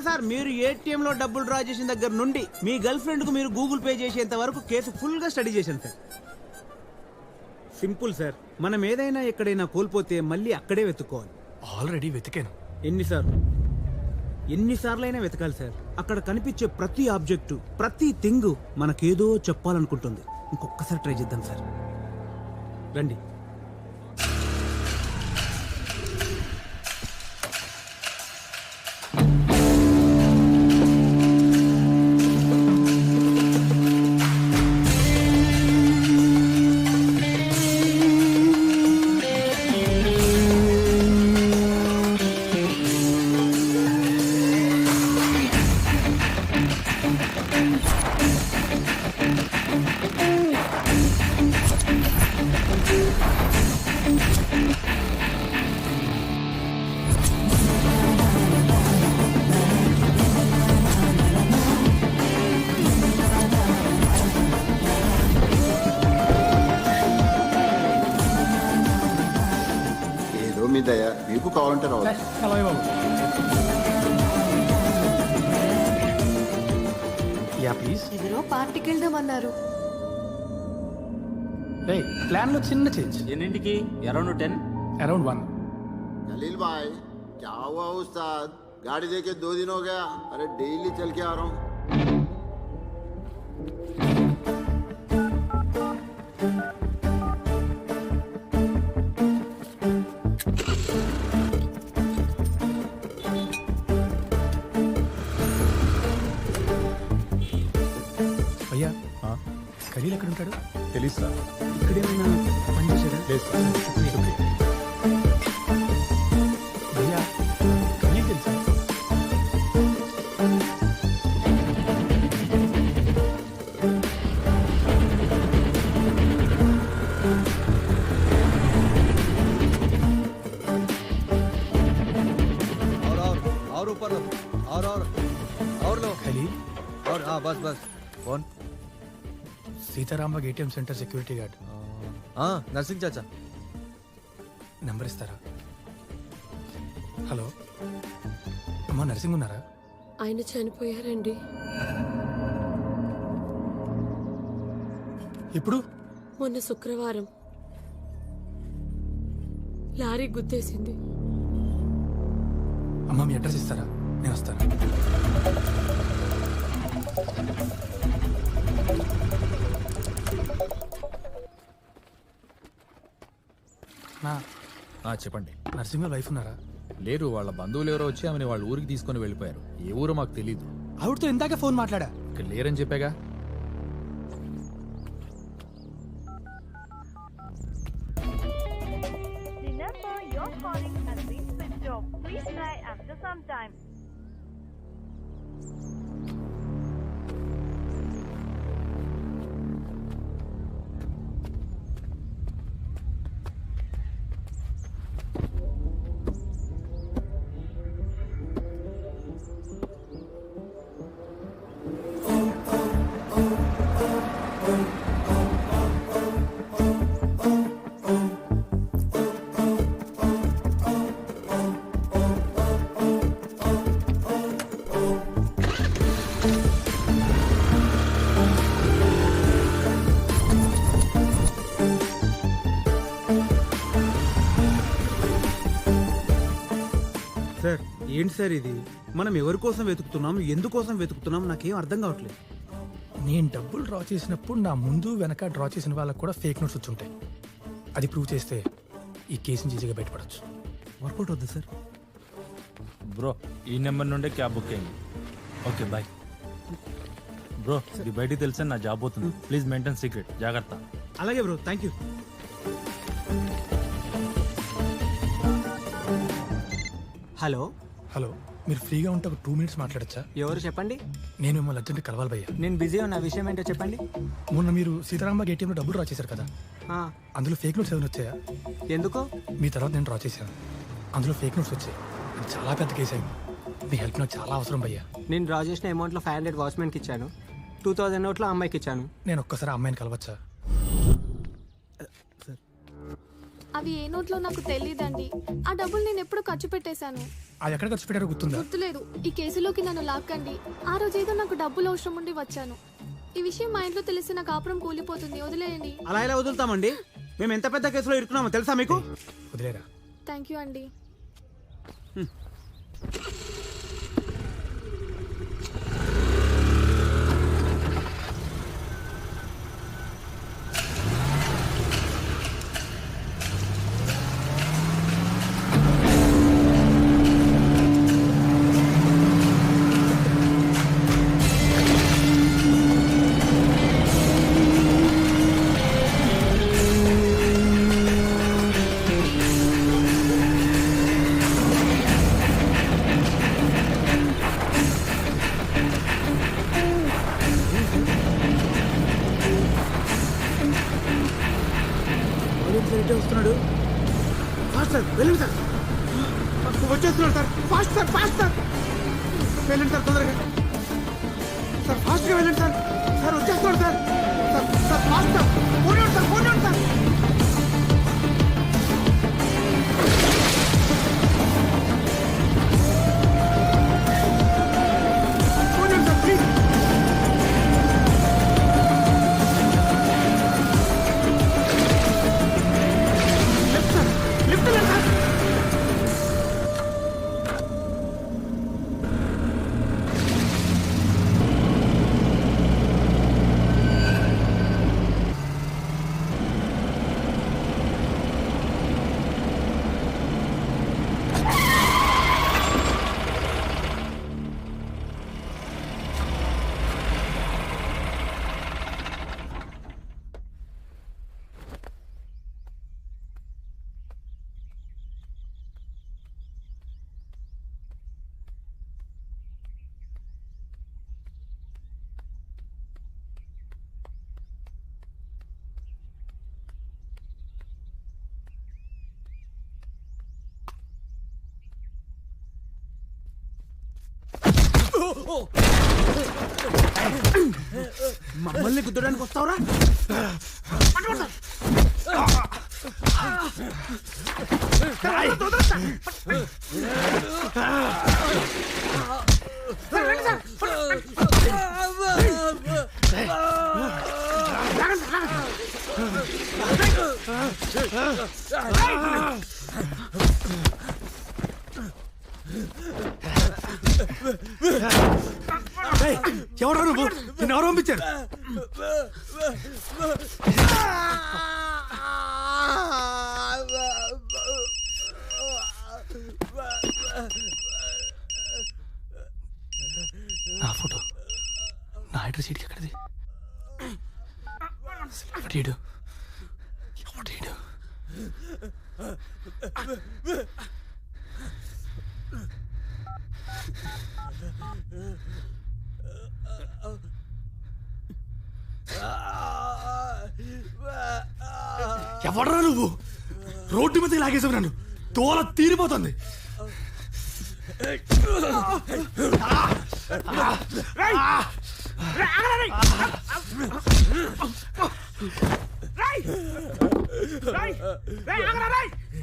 సార్, మీరు ఏటీఎంలో డబ్బులు డ్రా చేసిన దగ్గర నుండి మీ గర్ల్ ఫ్రెండ్కు మీరు గూగుల్ పే చేసేంత వరకు కేసు ఫుల్గా స్టడీ చేశాను సార్. సింపుల్ సార్, మనం ఏదైనా ఎక్కడైనా కోల్పోతే మళ్ళీ అక్కడే వెతుక్కోవాలి. ఆల్రెడీ వెతికాను. ఎన్నిసార్లైనా వెతకాలి సార్. అక్కడ కనిపించే ప్రతి ఆబ్జెక్టు, ప్రతి థింగ్ మనకేదో చెప్పాలనుకుంటుంది. ఇంకొకసారి ట్రై చేద్దాం సార్. రండి. మీకు కావాలంటే రావచ్చు. ఎవరో పార్టీకి వెళ్దామన్నారు. ప్లాన్ లో చిన్న చేంజ్. ఎన్నింటికి? అరౌండ్ 10. అరౌండ్ 1. जलील भाई क्या हुआ उस्ताद? गाड़ी देके 2 दिन हो गया. अरे डेली चल के आ रहा हूँ. భయ్యా, ఖలీల్ ఎక్కడ ఉంటాడు? తెలుసు సార్. ఇక్కడేమైనా పనిచేశాడా? లేదు సార్. భయ్యా, ఖలీల్ తెలుసా? బస్ బస్ phone Sitarambagh ATM centre security guard. Narsing చాచా. నెంబర్ ఇస్తారా? హలో అమ్మా, నర్సింగ్ ఉన్నారా? ఆయన చనిపోయారండి. ఇప్పుడు మొన్న శుక్రవారం లారీ గుద్దేసింది. అమ్మా, మీ అడ్రస్ ఇస్తారా? నేను వస్తాను. చెప్పండి. నర్సింగ్ వైఫ్ ఉన్నారా? లేరు, వాళ్ళ బంధువులు ఎవరో వచ్చి ఆమెను వాళ్ళ ఊరికి తీసుకొని వెళ్ళిపోయారు. ఏ ఊరో మాకు తెలీదు. ఆవిడతో ఇందాకే ఫోన్ మాట్లాడా. ఇక్కడ లేరని చెప్పాగా. The number you're calling has been switched off. Please try after some time. Sir ఏంటి సార్ ఇది? మనం ఎవరి కోసం వెతుకుతున్నాం, ఎందుకోసం వెతుకుతున్నాం నాకేం అర్థం కావట్లేదు. నేను డబ్బులు డ్రా చేసినప్పుడు నా ముందు వెనక డ్రా చేసిన వాళ్ళకి కూడా ఫేక్ నోట్స్ వచ్చి ఉంటాయి. అది ప్రూవ్ చేస్తే ఈ కేసుని ఈజీగా బయటపడచ్చు. వర్కౌట్ వద్దు సార్. బ్రో, ఈ నెంబర్ నుండే క్యాబ్ బుక్ అయింది. Okay bye bro. ఇది బయటికి తెలిస్తే నా జాబ్ అవుతుంది. Please maintain secret. జాగ్రత్త. అలాగే bro, thank you. Hello hello, మీరు ఫ్రీగా ఉంటే ఒక 2 minutes మాట్లాడచ్చా? ఎవరు చెప్పండి? నేను మిమ్మల్ని అర్జెంట్ కలవాలి భయ్యా. నేను బిజీ ఉన్న విషయం ఏంటో చెప్పండి. మొన్న మీరు సీతారాంబాగ్ ఏటీఎంలో డబ్బులు డ్రా చేశారు కదా, అందులో ఫేక్ నోట్స్ ఏమైనా వచ్చాయా? ఎందుకు? మీ తర్వాత నేను డ్రా చేశాను, అందులో ఫేక్ నోట్స్ వచ్చాయి. అది చాలా పెద్ద కేసు అయింది. మీ హెల్ప్ నాకు చాలా అవసరం భయ్యా. నేను డ్రా చేసిన అమౌంట్లో 500 వాచ్మెన్కి ఇచ్చాను, 2000 నోట్లో అమ్మాయికి ఇచ్చాను. నేను ఒక్కసారి అమ్మాయిని కలవచ్చా? అవి ఏ నోట్లో నాకు తెలియదండి. ఆ డబ్బులు నేను ఎప్పుడు ఖర్చు పెట్టేశాను. అది ఎక్కడ ఖర్చు పెట్టారో గుర్తుందా? గుర్తులేదు. ఈ కేసులోకి నన్ను లాక్కండి. ఆ రోజు ఏదో నాకు డబ్బులు అవసరం ఉండి వచ్చాను. ఈ విషయం మా ఇంట్లో తెలిసి నా కాపురం కూలిపోతుంది. వదిలేయండి. అలా ఎలా వదులుతామండి? మేము ఎంత పెద్ద కేసులో ఇరుక్కున్నామో తెలుసా మీకు? వదిలేరా. థ్యాంక్ యూ అండి. వస్తున్నాడు. ఫాస్ట్ సార్, వెళ్ళండి సార్. వచ్చేస్తున్నాడు sir. Fast sir, fast sir. వెళ్ళండి సార్, తొందరగా సార్. ఫాస్ట్గా వెళ్ళండి సార్. సార్ వచ్చేస్తున్నాడు sir. Sir sir fast sir. Phone sir, phone sir. Phone sir please. మమ్మల్ని గుద్దడానికి వస్తావురా? ఎవరు నువ్వు? నిన్ను ఎవరు పంపించారు? నా ఫోటో నా అడ్రస్ సీట్కి ఎక్కడిది? ఎవడీడు? ఎవడీడు? ఎవడరా నువ్వు? రోడ్డు మీద లాగేసావు నన్ను. తోల తీరిపోతుంది.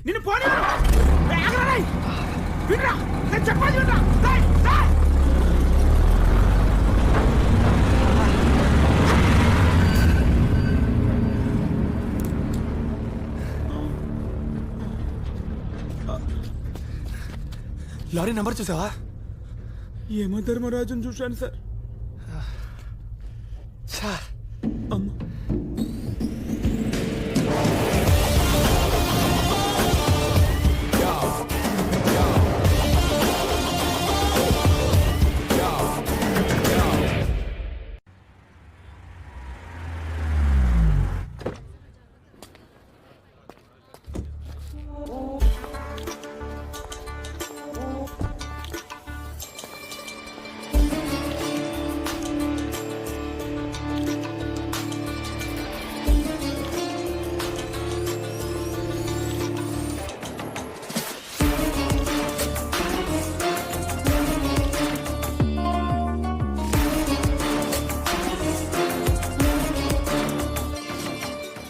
నిన్ను పోనీ చెప్పాలి. లారీ నెంబర్ చూసావా? ఏమో ధర్మరాజుని చూశాను సార్. అమ్మ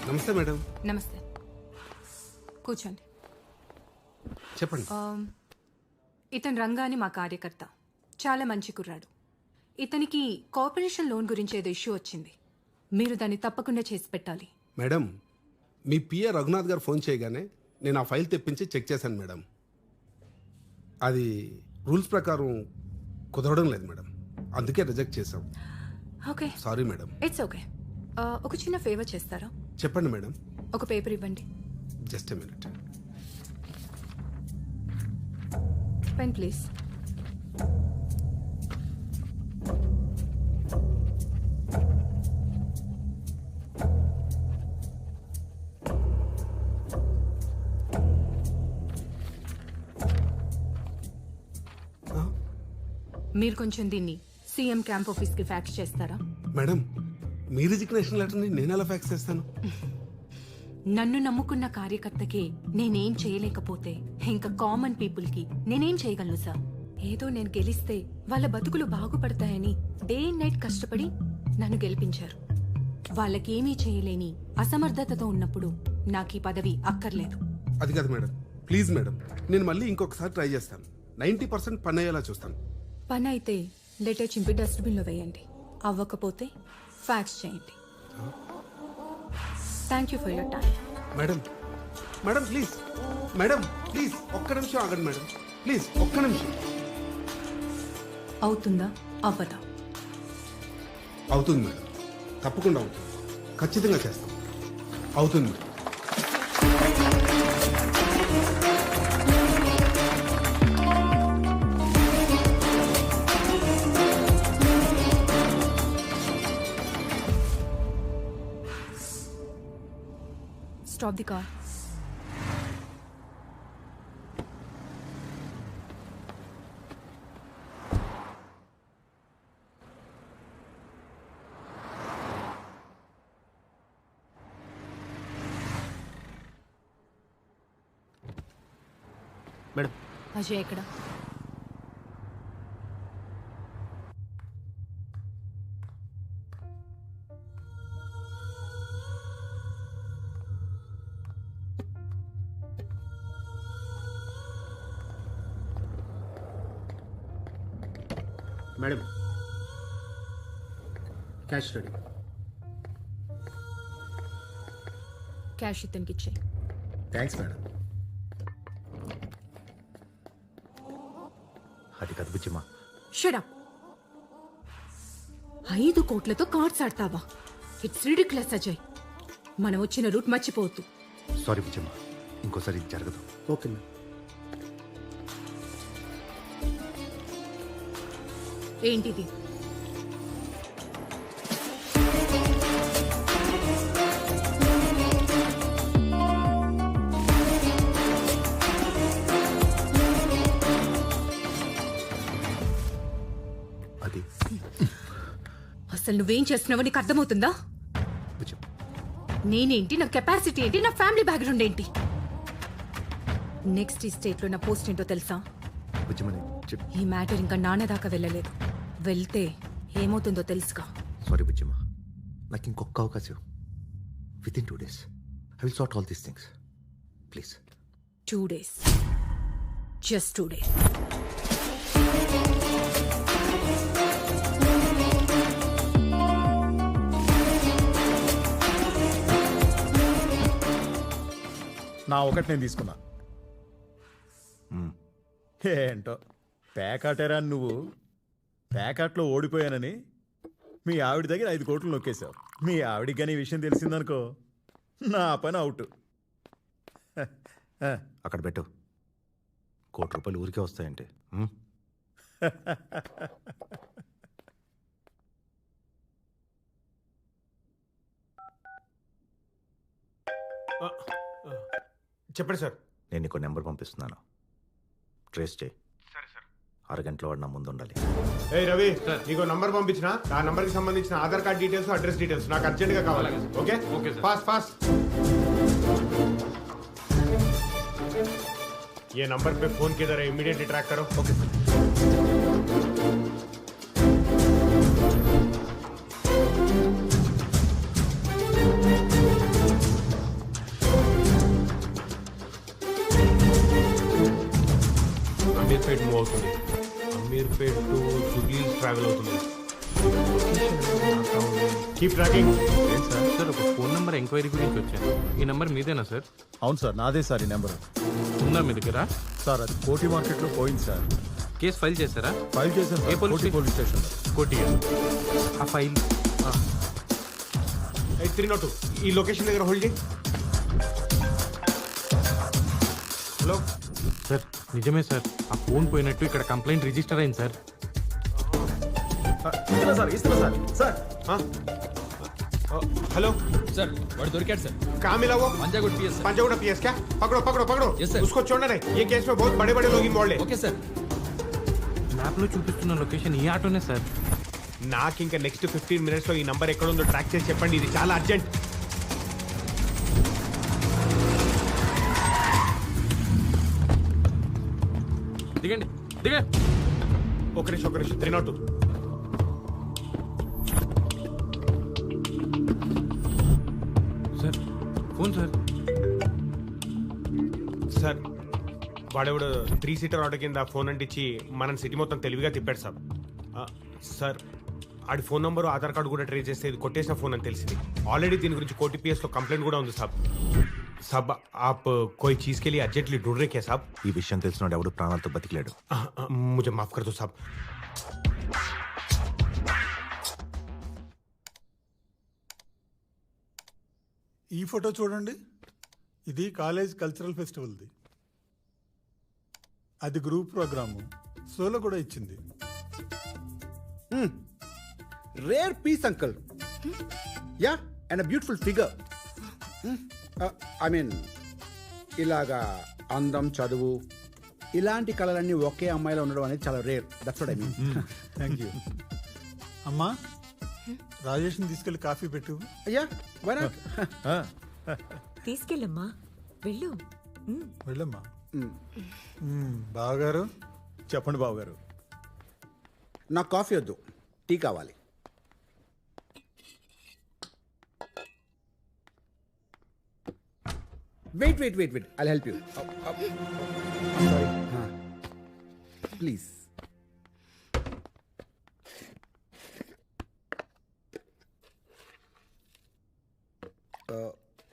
నమస్తే మేడం. నమస్తే, కూర్చోండి. చెప్పండి. ఇతను రంగా అని మా కార్యకర్త, చాలా మంచి కుర్రాడు. ఇతనికి కార్పొరేషన్ లోన్ గురించి ఏదో ఇష్యూ వచ్చింది. మీరు దాన్ని తప్పకుండా చేసి పెట్టాలి. మేడం, మీ పిఏ రఘునాథ్ గారు ఫోన్ చేయగానే నేను ఆ ఫైల్ తెప్పించి చెక్ చేశాను మేడం. అది రూల్స్ ప్రకారం కుదరడం లేదు మేడం, అందుకే రిజెక్ట్ చేశాం. Okay, sorry madam. It's okay. ఒక చిన్న ఫేవర్ చేస్తారా? చెప్పండి మేడం. ఒక పేపర్ ఇవ్వండి. Just a minute. Pen please. మీరు కొంచెం దీన్ని సీఎం క్యాంప్ ఆఫీస్కి ఫ్యాక్స్ చేస్తారా? మేడం, మీ రిజిగ్నేషన్ లెటర్ని నేను ఎలా ఫ్యాక్స్ చేస్తాను? నన్ను నమ్ముకున్న కార్యకర్తకి నేనేం చేయలేకపోతే ఇంకా కామన్ పీపుల్కి నేనేం చేయగలను సార్? ఏదో నేను గెలిస్తే వాళ్ళ బతుకులు బాగుపడతాయని డే అండ్ నైట్ కష్టపడి నన్ను గెలిపించారు. వాళ్ళకేమీ చేయలేని అసమర్థతతో ఉన్నప్పుడు నాకు ఈ పదవి అక్కర్లేదు. అది కాదు మేడం, ప్లీజ్ మేడం, నేను మళ్ళీ ఇంకొకసారి ట్రై చేస్తాను. 90% పని అయ్యేలా చూస్తాను. పని అయితే లెటర్ చింపి డస్ట్బిన్లో వేయండి, అవ్వకపోతే ఫ్యాక్స్ చేయండి. Thank you for your time. Madam, madam please, madam please ఒక్క నిమిషం ఆగండి మేడం, ప్లీజ్ ఒక్క నిమిషం. అవుతుందా అవ్వదా? అవుతుంది మేడం, తప్పకుండా అవుతుంది, ఖచ్చితంగా చేస్తాం. అవుతుంది madam. Stop the car. Madam, Ajay ఎక్కడ? Madam cash ready. క్యాష్ ఇతనికి ఇచ్చే. Thanks madam. అది కాదు బుజ్జిమా. షడప్. 5 కోట్లతో కార్డ్స్ ఆడతావా? It's ridiculous Ajay. మనం వచ్చిన రూట్ మర్చిపోవద్దు. సారీ బుజ్జిమా, ఇంకోసారి ఇది జరగదు. Okay madam. ఏంటిది? అది అసలు నువ్వేం చేస్తున్నావో నీకు అర్థమవుతుందా? నేనేంటి, నా కెపాసిటీ ఏంటి, నా ఫ్యామిలీ బ్యాక్గ్రౌండ్ ఏంటి? నెక్స్ట్ ఈ స్టేట్ లో నా పోస్ట్ ఏంటో తెలుసా? ఈ మ్యాటర్ ఇంకా నాన్న దాకా వెళ్ళలేదు. వెళ్తే ఏమవుతుందో తెలుసుగా. సారీ బుజ్జిమా, నాకు ఇంకొక అవకాశం. With in 2 days I will sort all these things. Please. 2 days. Just 2 days. నా ఒకటి నేను తీసుకున్నా. ఏంటో ప్యాకాటేరా నువ్వు. ప్యాకాట్లో ఓడిపోయానని మీ ఆవిడ దగ్గర 5 కోట్లు నొక్కేశావు. మీ ఆవిడికి కానీ ఈ విషయం తెలిసిందనుకో, నా పని అవుట్. అక్కడ పెట్టు. ₹1 కోటి ఊరికే వస్తాయంటే. చెప్పండి సార్. నేను నీకు నెంబర్ పంపిస్తున్నాను, ట్రేస్ చేయి. అరగంటలో వాడు నా ముందు ఉండాలి. ఏ రవి, నీకు నంబర్ పంపించిన, ఆ నంబర్ కి సంబంధించిన Aadhaar card details, address details నాకు అర్జెంట్ గా కావాలి. Okay okay fast fast. ये नंबर पे फोन किधर है, इमीडिएटली ट्रैक करो. Okay sir. అమీర్పేట్ మూవ్ అవుతుంది. అమీర్పేట్ టు జూబ్లీ ట్రావెల్ అవుతుంది. Keep tracking. సార్ ఒక ఫోన్ నెంబర్ ఎంక్వైరీ గురించి వచ్చాను. ఈ నెంబర్ మీదేనా సార్? అవును సార్, నాదే సార్ ఈ నెంబర్. ఉందా మీ దగ్గర? సార్ అది కోటి మార్కెట్లో పోయింది సార్. కేసు ఫైల్ చేశారా? ఫైల్ చేశాను. ఏ పోలీస్ స్టేషన్? కోటి. ఆ ఫైల్ 302 ఈ లొకేషన్ దగ్గర హోల్డ్ చేయి. హలో సార్, నిజమే సార్, ఆ ఫోన్ పోయినట్టు ఇక్కడ కంప్లైంట్ రిజిస్టర్ అయింది సార్. ఇస్తున్నా సార్. సార్ हेलो सर, वाడు దొరికాడు సార్. कहाँ मिला वो? पंजागुट पीएस। पंजागुट पीएस क्या? पकड़ो पकड़ो पकड़ो. Yes sir. उसको छोड़ना नहीं. ये केस में बहुत बड़े बड़े लोग इन्वॉल्व है. Okay sir. మ్యాప్లో చూపిస్తున్న లొకేషన్ ఈ ఆటోనే సార్. నాకు ఇంకా నెక్స్ట్ 15 minutes లో ఈ నంబర్ ఎక్కడ ఉందో ట్రాక్ చేసి చెప్పండి. ఇది చాలా అర్జెంట్. దిగండి దిగండి. ఒక నిమిషం 302. Sir phone sir. సార్ వాడెవడు 3-seater ఆటో కింద ఫోన్ అంటించి మనం సిటీ మొత్తం తెలివిగా తిప్పాడు సార్. సార్ ఆడి ఫోన్ నంబరు ఆధార్ కార్డు కూడా ట్రేస్ చేస్తే ఇది కొట్టేసిన ఫోన్ అని తెలిసింది. ఆల్రెడీ దీని గురించి కోటి PS లో కంప్లైంట్ కూడా ఉంది సాబ్. సాబ్ आप कोई चीज के लिए अर्जेंटली ढूंढ रहे क्या साहब? ఈ విషయం తెలిసినాడు ఎవడు ప్రాణాలతో బతికిలేడు. मुझे माफ कर दो साहब. ఈ ఫోటో చూడండి. ఇది కాలేజ్ కల్చరల్ ఫెస్టివల్ది. అది గ్రూప్ ప్రోగ్రాము. సోలో కూడా ఇచ్చింది. Rare piece uncle. Yeah and a beautiful figure. I mean ఇలాగా అందం, చదువు, ఇలాంటి కళలన్నీ ఒకే అమ్మాయిలో ఉండడం అనేది చాలా rare. That's what I mean. Thank you. అమ్మా, రాజేష్ని తీసుకెళ్ళి కాఫీ పెట్టు. అయ్యా వై నాట్? తీసుకెళ్ళమ్మా, వెళ్ళు. వెళ్ళమ్మా. బావగారు చెప్పండి బావగారు. నాకు కాఫీ వద్దు, టీ కావాలి. Wait wait wait wait, I'll help you. Please.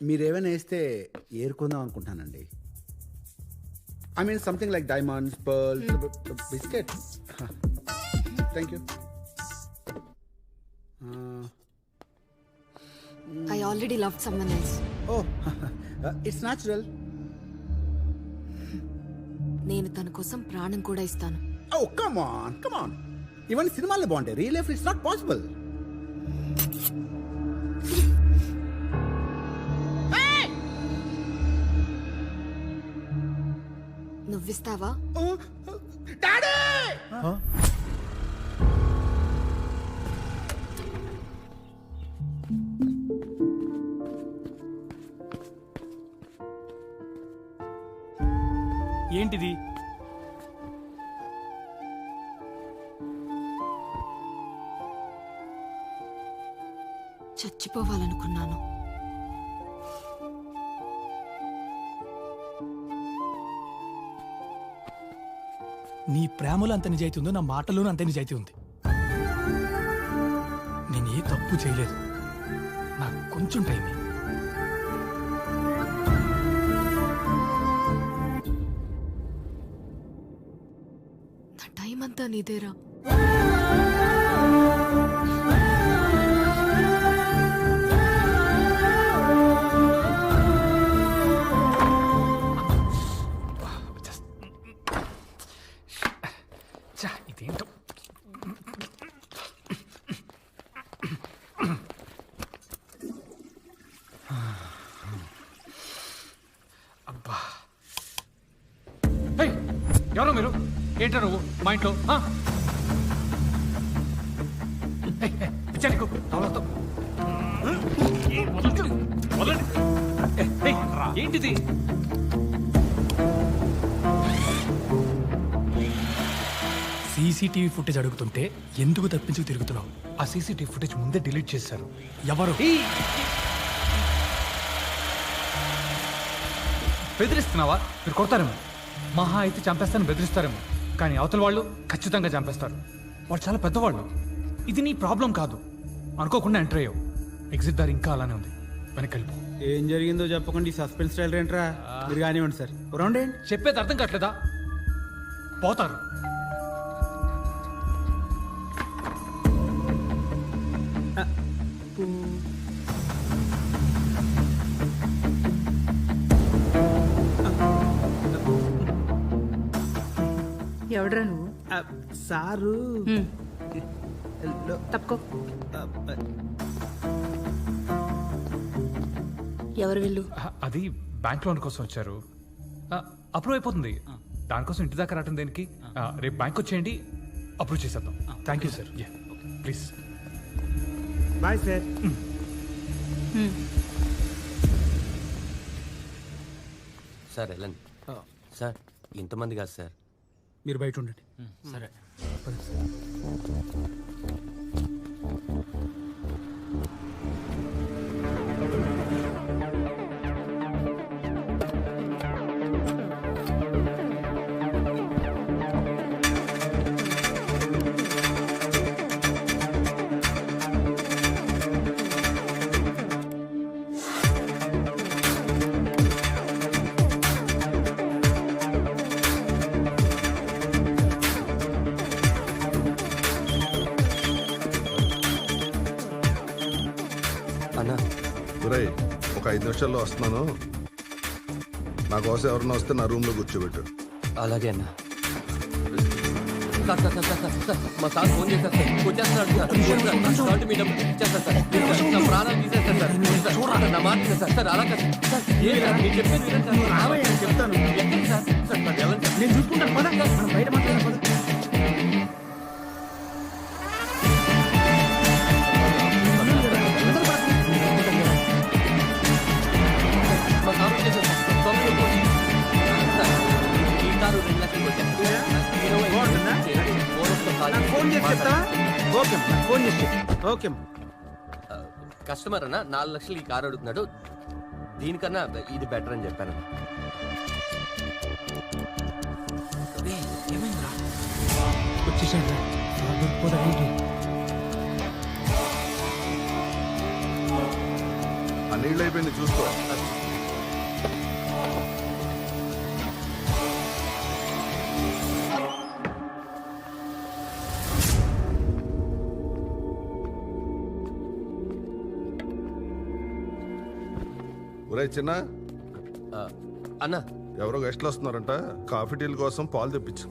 మీరేమైనా వేస్తే ఏరుకుందాం అనుకుంటానండి. I mean something like diamonds, pearls, biscuit. Thank you. I already loved someone else. Oh, it's natural. నేను తన కోసం ప్రాణం కూడా ఇస్తాను. Oh, come on. ఇవన్నీ సినిమాల్లో బాగుంటాయి. Real life it's not possible. నువ్విస్తావా? డాడీ! ఏంటిది? చచ్చిపోవాలనుకున్నాను. నీ ప్రేమలో అంత నిజాయితీ ఉందో నా మాటల్లోనూ అంతే నిజాయితీ ఉంది. నేను ఏ తప్పు చేయలేదు. నాకు కొంచెం టైం ఇవ్వు. నా టైం అంతా నీదేరా. ఇదేంటో అబ్బా. ఎవరో మీరు? ఏంటో నువ్వు మా ఇంట్లో నీకు ఏంటిది? సీసీటీవీ ఫుటేజ్ అడుగుతుంటే ఎందుకు తప్పించుకు తిరుగుతున్నావు? ఆ సీసీటీవీ ఫుటేజ్ ముందే డిలీట్ చేశారు. ఎవరు? బెదిరిస్తున్నావా? మీరు కొడతారేమో, మహా అయితే చంపేస్తాను బెదిరిస్తారేమో, కానీ అవతల వాళ్ళు ఖచ్చితంగా చంపేస్తారు. వాళ్ళు చాలా పెద్దవాళ్ళు. ఇది నీ ప్రాబ్లం కాదు. అనుకోకుండా ఎంటర్ అయ్యావు. ఎగ్జిట్ దారి ఇంకా అలానే ఉంది. వెనక్కి వెళ్ళిపో. ఏం జరిగిందో చెప్పకుండా ఈ సస్పెన్స్ స్టైల్ ఏంట్రా? మీరు కానివ్వండి సార్. రౌండ్ ఏంటి చెప్పేది అర్థం కావట్లేదా? పోతారు. ఎవడ్రా నువ్వు? సారు తప్పుకో. ఎవరు వీళ్ళు? అది బ్యాంక్ లోన్ కోసం వచ్చారు. అప్రూవ్ అయిపోతుంది. దానికోసం ఇంటి దాకా రావటం దేనికి? రేపు బ్యాంక్ వచ్చేయండి, అప్రూవ్ చేసేద్దాం. Thank you sir. Please. Bye sir. Sir వెళ్ళండి సార్. ఇంతమంది కాదు సార్. మీరు బయట ఉండండి. సరే. ఒక 5 నిమిషాల్లో వస్తున్నాను. నా కోసం ఎవరన్నా వస్తే నా రూమ్లో కూర్చోబెట్టు. అలాగే అన్న. మా సార్ ఫోన్ చేశారు సార్. వచ్చేస్తున్నాడు మీ డబ్బు ఇచ్చేస్తారు సార్. నా ప్రాణాలు తీసేస్తారు సార్. నా మాట సార్. సార్ అలా కాదు సార్. నేను చెప్పేది చెప్తాను. ఎక్కడికి సార్? సార్ నేను చూసుకుంటాను. మనం బయట మాట్లాడాలి. కస్టమర్ అన్న 4 లక్షలు ఈ కారు అడుగుతున్నాడు. దీనికన్నా ఇది బెటర్ అని చెప్పాను. ఆ నీళ్ళు అయిపోయింది చూసుకో. ఒరే చిన్న అన్న ఎవరో గెస్ట్లు వస్తున్నారంట, కాఫీ టీల కోసం పాలు తెప్పించు.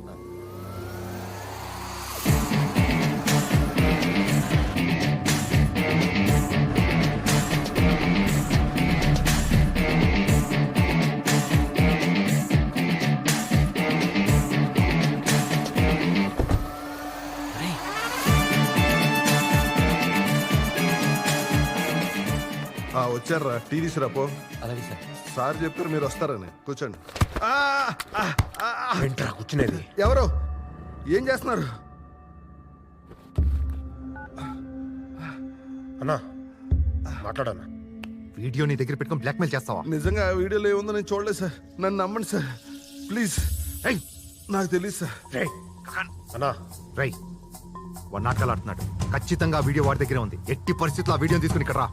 వచ్చారా, టీ తీసుకురాపో. అలాగే సార్. సార్ చెప్పారు మీరు వస్తారని. కూర్చోండి. కూర్చునేది ఎవరు? ఏం చేస్తున్నారు? అన్నా మాట్లాడన్నా. వీడియో నీ దగ్గర పెట్టుకొని బ్లాక్మెయిల్ చేస్తావా? నిజంగా ఆ వీడియోలో ఏముందో నేను చూడలేదు సార్. నన్ను నమ్మండి సార్ ప్లీజ్. నాకు తెలియదు సార్. అన్నా రై వాడు నాటకాలు ఆడుతున్నాడు. ఖచ్చితంగా ఆ వీడియో వాడి దగ్గరే ఉంది. ఎట్టి పరిస్థితుల్లో ఆ వీడియోని తీసుకుని ఇక్కడ రా.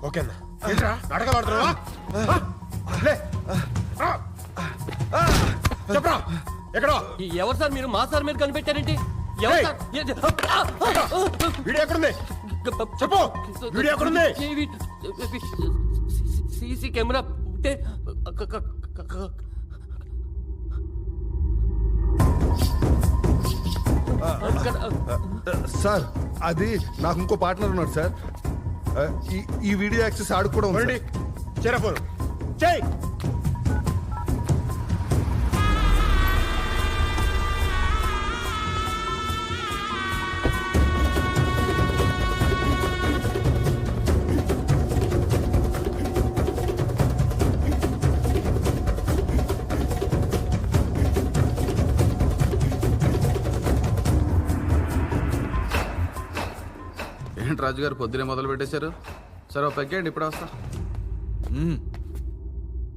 ఓకే అన్న. నాటకాలు ఆడుతున్నావా? చెప్పరా ఎక్కడ? ఎవరు సార్ మీరు? మా సార్ మీరు కనిపెట్టారేంటి? ఎవరు సార్? వీడియో ఎక్కడుంది చెప్పు. వీడియో ఎక్కడుంది? సీసీ కెమెరా ఉంటే సార్ అది నాకు ఇంకో పార్ట్నర్ ఉన్నాడు సార్. ఈ వీడియో యాక్సెస్ ఆడు కూడా ఉంది. చేరఫోన్ చేయి. ఏంటి రాజుగారు పొద్దునే మొదలు పెట్టేశారు? సరే ఓ పెగ్గండి, ఇప్పుడు వస్తా.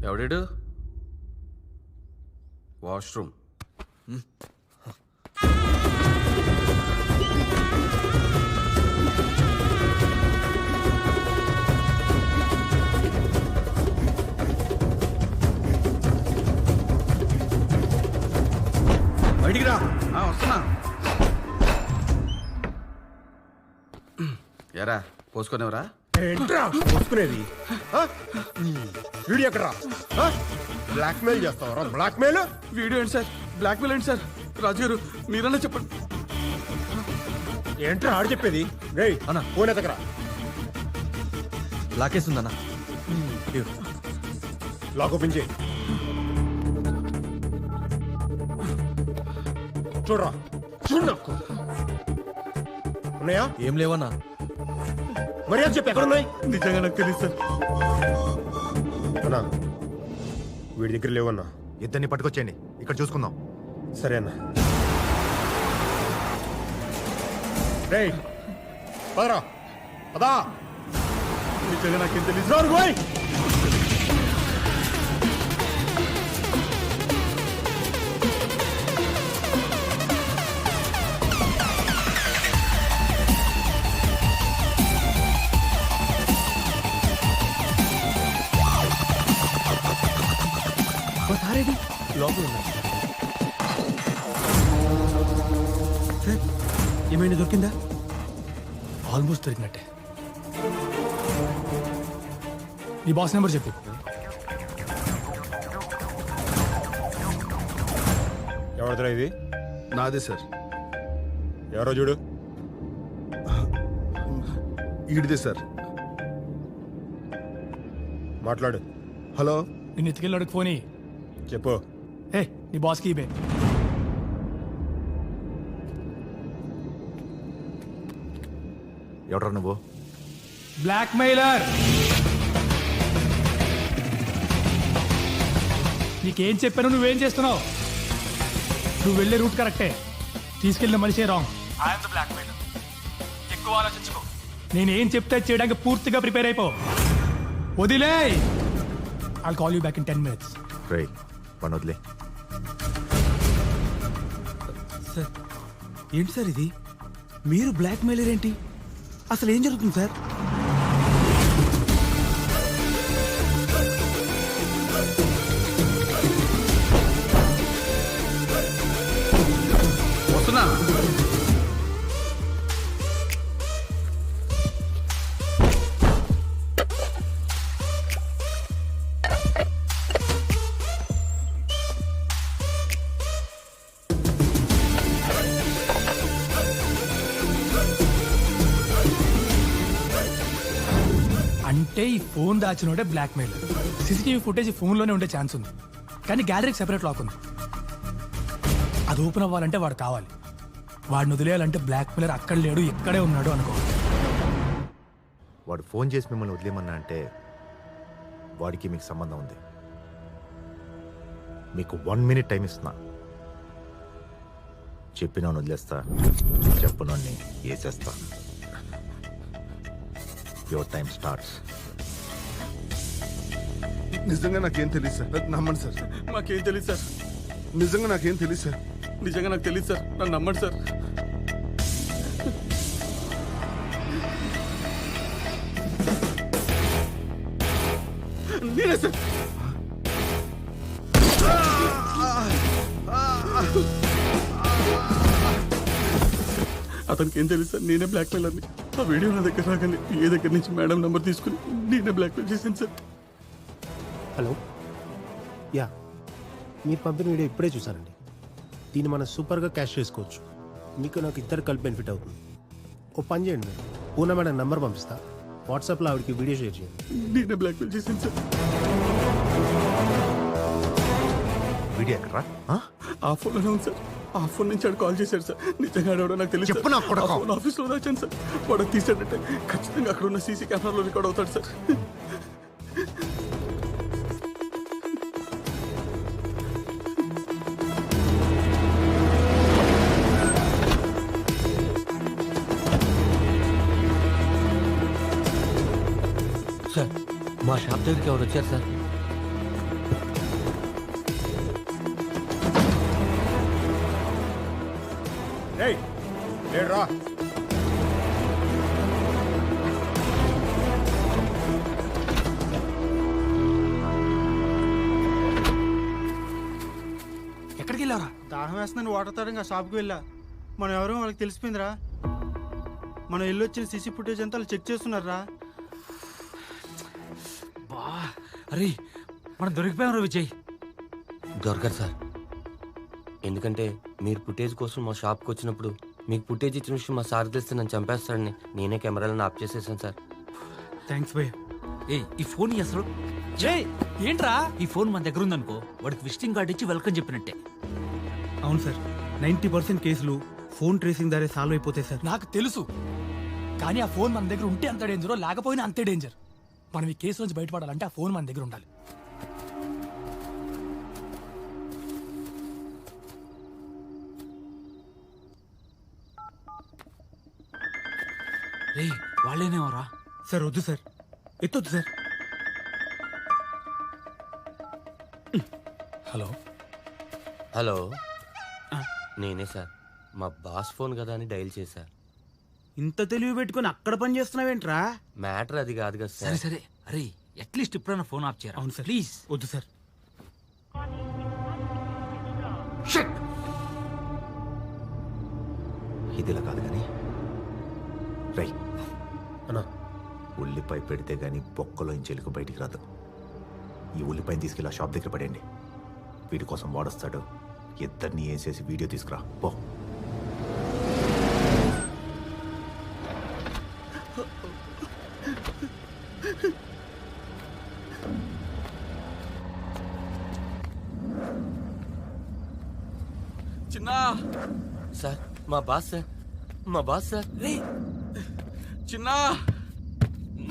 ఎవడాడు? వాష్రూమ్. బయటికి రా. వస్తున్నా. ఎరా పోసుకునేవరా? ఏంట్రా పోసుకునేది? వీడియో ఎక్కడ? బ్లాక్మెయిల్ చేస్తావరా? బ్లాక్మెయిల్ వీడియో ఏంటి సార్? బ్లాక్మెయిల్ ఏంటి సార్? రాజుగారు మీరన్నా చెప్పండి. ఏంట్రా ఆడు చెప్పేది? రేయ్ అన్న ఫోన్ ఎత్తకరా. లాకేస్తుందన్నా. లాక్ ఓపెన్ చేయి. చూడరా చూడు. నాకు ఉన్నాయా? ఏం లేవన్నా. మరి చెప్పి ఎక్కడున్నాయి? నిజంగా నాకు తెలియదు సార్. అన్నా వీడి దగ్గర లేవన్నా. ఇద్దరిని పట్టుకొచ్చేయండి, ఇక్కడ చూసుకుందాం. సరే అన్న. రేయ్ పదరా పదా. నిజంగా నాకేం తెలియదు. లోపల ఏమైనా దొరికిందా? ఆల్మోస్ట్ దొరికినట్టే. నీ బాస్ నెంబర్ చెప్పు. ఎవరిదిరా ఇది? నాదే సార్. ఎవరో చూడు. ఈడిదే సార్. మాట్లాడు. హలో. నేను ఎత్తుకెళ్ళాడుకు ఫోన్ చెప్పు. ఏ నీ బాస్కి ఇవే. ఎవడ్రా నువ్వు? Blackmailer. నీకేం చెప్పాను, నువ్వేం చేస్తున్నావు? నువ్వు వెళ్ళే రూట్ కరెక్టే, తీసుకెళ్ళిన మనిషే రాంగ్. Black mailer. ఎక్కువ ఆలోచించుకో. నేనేం చెప్తే చేయడానికి పూర్తిగా ప్రిపేర్ అయిపో. వదిలే. I'll call you back in 10 minutes. రేయ్ పని వదిలే. సార్ ఏంటి సార్ ఇది? మీరు బ్లాక్ మెయిలర్ ఏంటి? అసలు ఏం జరుగుతుంది సార్? ఫోన్ దాచినోడే బ్లాక్ మెయిల్. సీసీటీవీ ఫుటేజ్ ఫోన్లోనే ఉండే ఛాన్స్ ఉంది, కానీ గ్యాలరీకి సెపరేట్ లాక్ ఉంది. అది ఓపెన్ అవ్వాలంటే వాడు కావాలి. వాడిని వదిలేయాలంటే బ్లాక్ మెయిలర్ అక్కడ లేడు, ఇక్కడే ఉన్నాడు అనుకో. వాడు ఫోన్ చేసి మిమ్మల్ని వదిలేమన్నా అంటే వాడికి మీకు సంబంధం ఉంది. మీకు 1 minute టైం ఇస్తున్నా. చెప్పినా వదిలేస్తా, చెప్పనోడిని వేసేస్తా. Your time starts. నిజంగా నాకేం తెలియదు సార్, నాకు నమ్మండి సార్. మాకేం తెలియదు సార్. నిజంగా నాకేం తెలియదు సార్. నిజంగా నాకు తెలియదు సార్, నన్ను నమ్మండి సార్. నేనే సార్. అతనికి ఏం తెలుసు సార్, నేనే బ్లాక్మెయిలర్ని. ఆ వీడియో నా దగ్గర రాగానే ఏ దగ్గర నుంచి మేడం నెంబర్ తీసుకుని నేనే బ్లాక్మెయిల్ చేశాను సార్. హలో, యా, మీరు పంపిన వీడియో ఇప్పుడే చూసానండి. దీన్ని మనం సూపర్గా క్యాష్ చేసుకోవచ్చు. మీకు నాకు ఇద్దరు కలిపి బెనిఫిట్ అవుతుంది. ఓ పని చేయండి, మీరు పూర్ణ మేడం నెంబర్ పంపిస్తా, వాట్సాప్లో ఆవిడకి వీడియో షేర్ చేయండి. నేనే బ్లాక్మెయిల్ చేశాను సార్. వీడియో ఎక్కడా? ఆ ఫోన్లోనే ఉంది సార్. ఆ ఫోన్ నుంచి ఆడు కాల్ చేశాడు సార్. నిజంగా ఆడవడో నాకు తెలియదు. చెప్పు నా కొడుకు. ఆఫీస్లో దాచాను సార్. వాడు తీసాడంటే ఖచ్చితంగా అక్కడ ఉన్న సీసీ కెమెరాలో రికార్డ్ అవుతాడు సార్. సార్, మా షాప్ దగ్గరికి ఎవరు వచ్చారు సార్? రా. ఎక్కడికి వెళ్ళారా? దాహం వేస్తుందని వాటర్ తాగడానికి ఆ షాప్కి వెళ్ళా. మనం ఎవరో వాళ్ళకి తెలిసిపోయిందిరా. మనం వెళ్ళి వచ్చిన సీసీ ఫుటేజ్ అంతా వాళ్ళు చెక్ చేస్తున్నారా. అరే, మనం దొరికిపోయాం రా విజయ్. దొరకరు సార్. ఎందుకంటే మీరు ఫుటేజ్ కోసం మా షాప్కి వచ్చినప్పుడు మీకు ఫుటేజ్ ఇచ్చిన విషయం మా సార్ తెలిస్తే నన్ను చంపేస్తాడని నేనే కెమెరాలను ఆఫ్ చేసేసాను సార్. థ్యాంక్స్ భయ్య. ఏ, ఈ ఫోన్ అసలు ఏంట్రా? ఈ ఫోన్ మన దగ్గర ఉందనుకో, వాడికి విజిటింగ్ కార్డు ఇచ్చి వెల్కమ్ చెప్పినట్టే. అవును సార్, 90% కేసులు ఫోన్ ట్రేసింగ్ ద్వారా సాల్వ్ అయిపోతాయి సార్. నాకు తెలుసు, కానీ ఆ ఫోన్ మన దగ్గర ఉంటే అంత డేంజరో లేకపోయినా అంతే డేంజర్. మనం ఈ కేసు నుంచి బయటపడాలంటే ఆ ఫోన్ మన దగ్గర ఉండాలి. రే, వాళ్ళేనేవరా? సార్ వద్దు సార్, ఎత్తొద్దు సార్. హలో హలో, నేనే సార్. మా బాస్ ఫోన్ కదా అని డైల్ చేశా. ఇంత తెలివి పెట్టుకుని అక్కడ పని చేస్తున్నావేంట్రా? మ్యాటర్ అది కాదు కదా సరే సార్. సరే, అరే అట్లీస్ట్ ఇప్పుడైనా ఫోన్ ఆఫ్ చేయరా? అవును సార్, ప్లీజ్. వద్దు సార్. ఇదిలా కాదు కానీ రై అన్నా, ఉల్లిపాయ పెడితే గానీ బొక్కలో ఇంచెలుకు బయటికి రాదు. ఈ ఉల్లిపాయని తీసుకెళ్ళి ఆ షాప్ దగ్గర పడేయండి. వీడి కోసం వాడొస్తాడు. ఇద్దరిని వేసేసి వీడియో తీసుకురా పో. చిన్నా సార్, మా బాస్ సార్. మా బాస్ సార్. చిన్నా,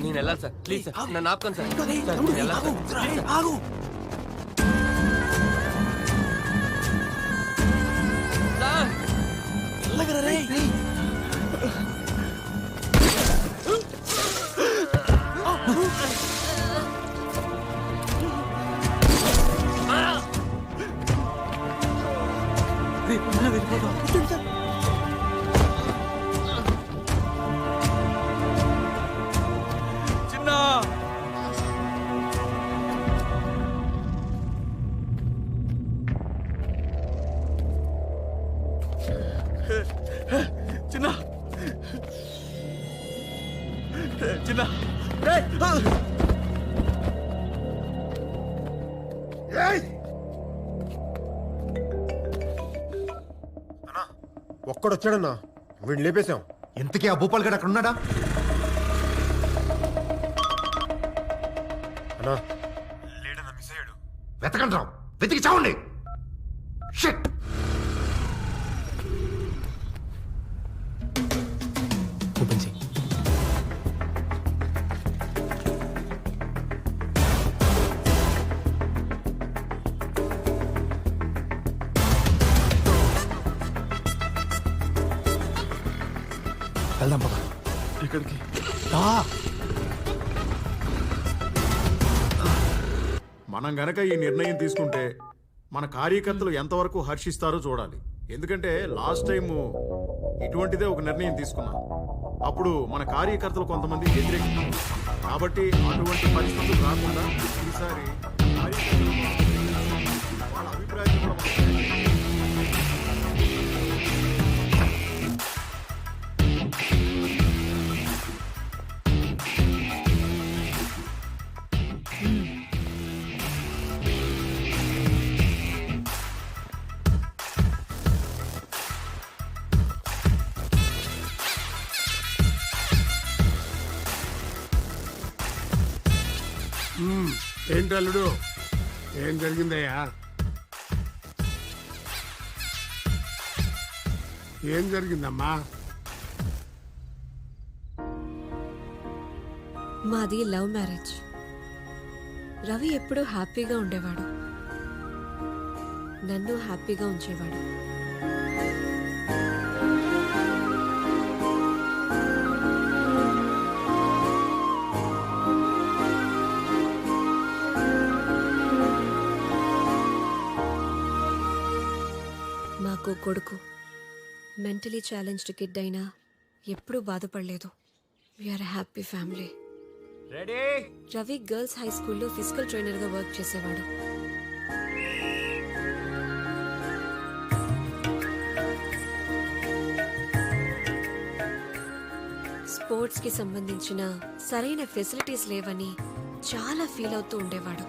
నేను వెళ్ళాలి సార్. ప్లీజ్ సార్, నన్ను ఆపుకోండి సార్. సార్, నేను వెళ్ళాలి సార్. ఆగు. సార్, వెళ్ళగరా రే. చిన్నా, చిన్నా, చిన్నా. ఒక్కడొచ్చాడన్నా, వీడిని లేపేశాం. ఇంతకీ ఆ భూపాల్ గడ్ అక్కడ ఉన్నాడా? అన్నా లేడన్నా మిస్ అయ్యాడు. వెతకండి రావు, వెతికి చావండి. షిట్. ఓపెన్ చేయి. వెళ్దాం పద. ఇక్కడికి మనం గనక ఈ నిర్ణయం తీసుకుంటే మన కార్యకర్తలు ఎంతవరకు హర్షిస్తారో చూడాలి. ఎందుకంటే లాస్ట్ టైం ఇటువంటిదే ఒక నిర్ణయం తీసుకున్నాం. అప్పుడు మన కార్యకర్తలు కొంతమంది వ్యతిరేకించారు. కాబట్టి అటువంటి పరిస్థితులు రాకుండా ఈసారి కార్యకర్తలు వాళ్ళ అభిప్రాయం కూడా ఏంటి అల్లుడు, ఏం జరిగిందయ్యా? ఏం జరిగిందమ్మా? మాది లవ్ మ్యారేజ్. రవి ఎప్పుడూ హ్యాపీగా ఉండేవాడు, నన్ను హ్యాపీగా ఉంచేవాడు. మాకు కొడుకు మెంటలీ ఛాలెంజ్డ్ కిడ్ అయినా ఎప్పుడూ బాధపడలేదు. We are happy family. Ravi girls high స్కూల్లో ఫిజికల్ ట్రైనర్గా వర్క్ చేసేవాడు. స్పోర్ట్స్కి సంబంధించిన సరైన ఫెసిలిటీస్ లేవని చాలా ఫీల్ అవుతూ ఉండేవాడు.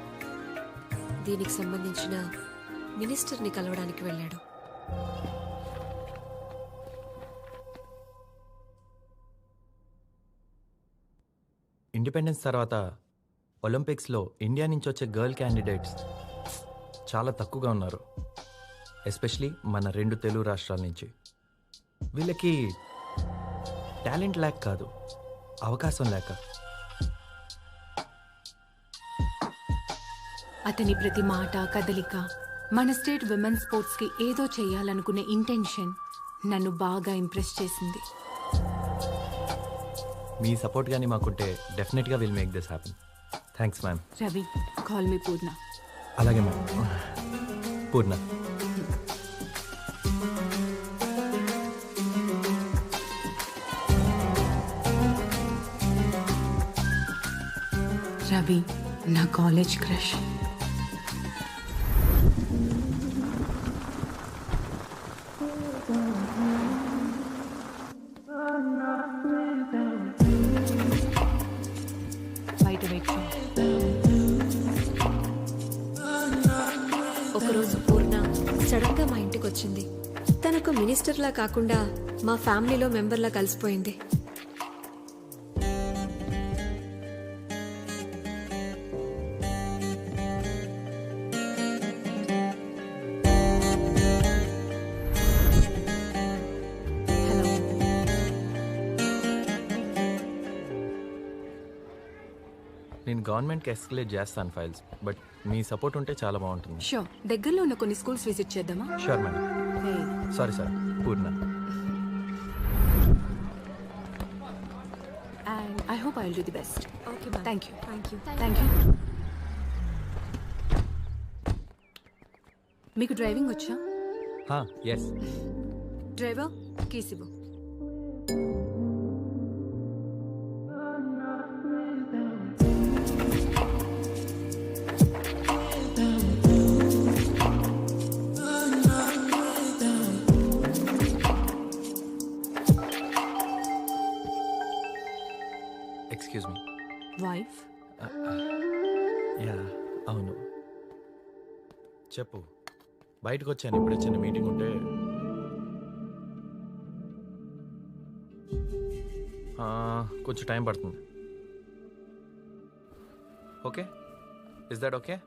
దీనికి సంబంధించిన మినిస్టర్ని కలవడానికి వెళ్ళాడు. ఇండిపెండెన్స్ తర్వాత ఒలింపిక్స్లో ఇండియా నుంచి వచ్చే గర్ల్ క్యాండిడేట్స్ చాలా తక్కువగా ఉన్నారు. ఎస్పెషలీ మన 2 తెలుగు రాష్ట్రాల నుంచి. వీళ్ళకి టాలెంట్ లేక కాదు, అవకాశం లేక. అతని ప్రతి మాట కదలిక మన స్టేట్ విమెన్స్ స్పోర్ట్స్కి ఏదో చేయాలనుకునే ఇంటెన్షన్ నన్ను బాగా ఇంప్రెస్ చేసింది. మీ సపోర్ట్ కానీ మాకుంటే డెఫినెట్గా will make this happen. Thanks ma'am. Ravi, call me Poorna. అలాగే మ్యామ్. పూర్ణ. రవి నా కాలేజ్ క్రష్. ఒకరోజు పూర్ణ సడన్ గా మా ఇంటికి వచ్చింది. తనకు మినిస్టర్లా కాకుండా మా ఫ్యామిలీలో మెంబర్లా కలిసిపోయింది. నేను గవర్నమెంట్కి ఎస్కలేట్ చేస్తాను ఫైల్స్, బట్ మీ సపోర్ట్ ఉంటే చాలా బాగుంటుంది. షూర్. దగ్గరలో ఉన్న కొన్ని స్కూల్స్ విజిట్ చేద్దామా? Sure madam. Sorry sir, Purna. And I hope I'll do the best. Okay, ma'am. Thank you. Thank you. Thank you. మీకు డ్రైవింగ్ వచ్చా? ఎస్. డ్రైవర్, కీస్ ఇవ్వు. Excuse me. వైఫ్? యా, అవును. చెప్పు. బయటకు వచ్చాను, ఇప్పుడు చిన్న మీటింగ్ ఉంటే. కొంచెం టైం పడుతుంది. Okay, Is that okay?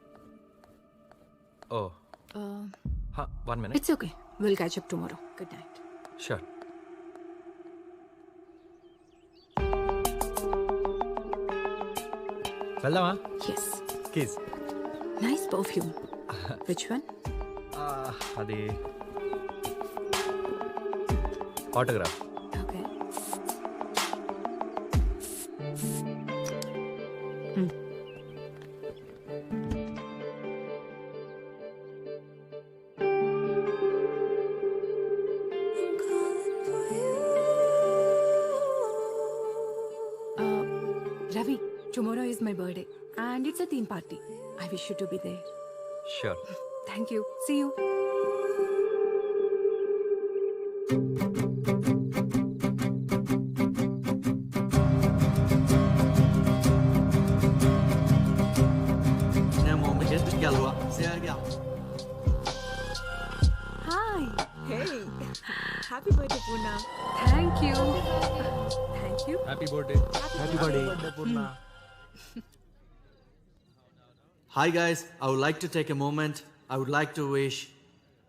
Oh, 1 minute. It's okay. We'll catch up tomorrow. Good night. Sure. వెళ్దామా? Yes. Keys. Nice perfume. Which one? అది autograph. Okay. Ravi, tomorrow is my birthday and it's a theme party. I wish you to be there. Sure. Thank you. See you. Hi. Hey, happy birthday, Puna. Thank you. Thank you. Happy birthday. Happy birthday, Puna. Hi guys, I would like to take a moment. I would like to wish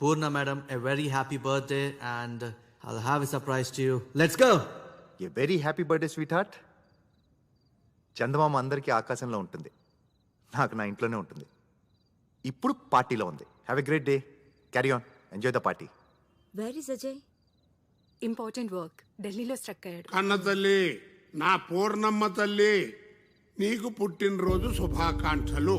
Purna madam a very happy birthday and I'll have a surprise to you. Let's go! A very happy birthday sweetheart. చందమామ అందరికీ ఆకాశంలో ఉంటుంది, నాకు నా ఇంట్లోనే ఉంటుంది. ఇప్పుడు పార్టీలో ఉంది. Have a great day. Carry on, enjoy the party. Where is Ajay? Important work. ఢిల్లీలో స్ట్రక్ అయ్యాడు. అన్న తల్లి, నా పూర్ణమ్మ తల్లి, నీకు పుట్టినరోజు శుభాకాంక్షలు.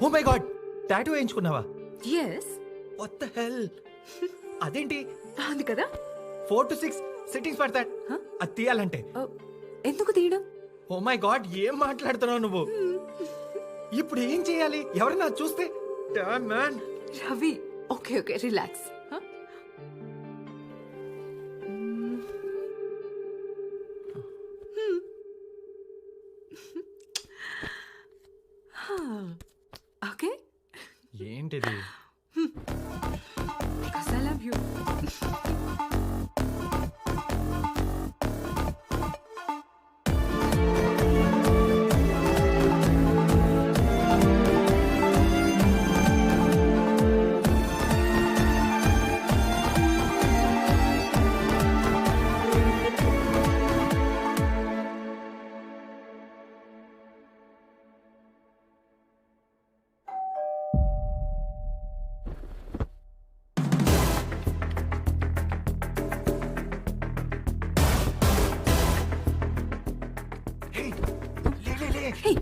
ఓ మై గాడ్, టాటూ వేయించుకున్నావా? Yes. What the hell? అదేంటి బాగుంది కదా? 4 to 6 సిట్టింగ్స్ పడతాడు అది తీయాలంటే. ఎందుకు తీయడం? ఓ మై గాడ్, ఏం మాట్లాడుతున్నావు నువ్వు? ఇప్పుడు ఏం చేయాలి? ఎవరైనా చూస్తే? Damn man. Ravi, okay okay, relax. Okay. ఏంటిది? Because I love you.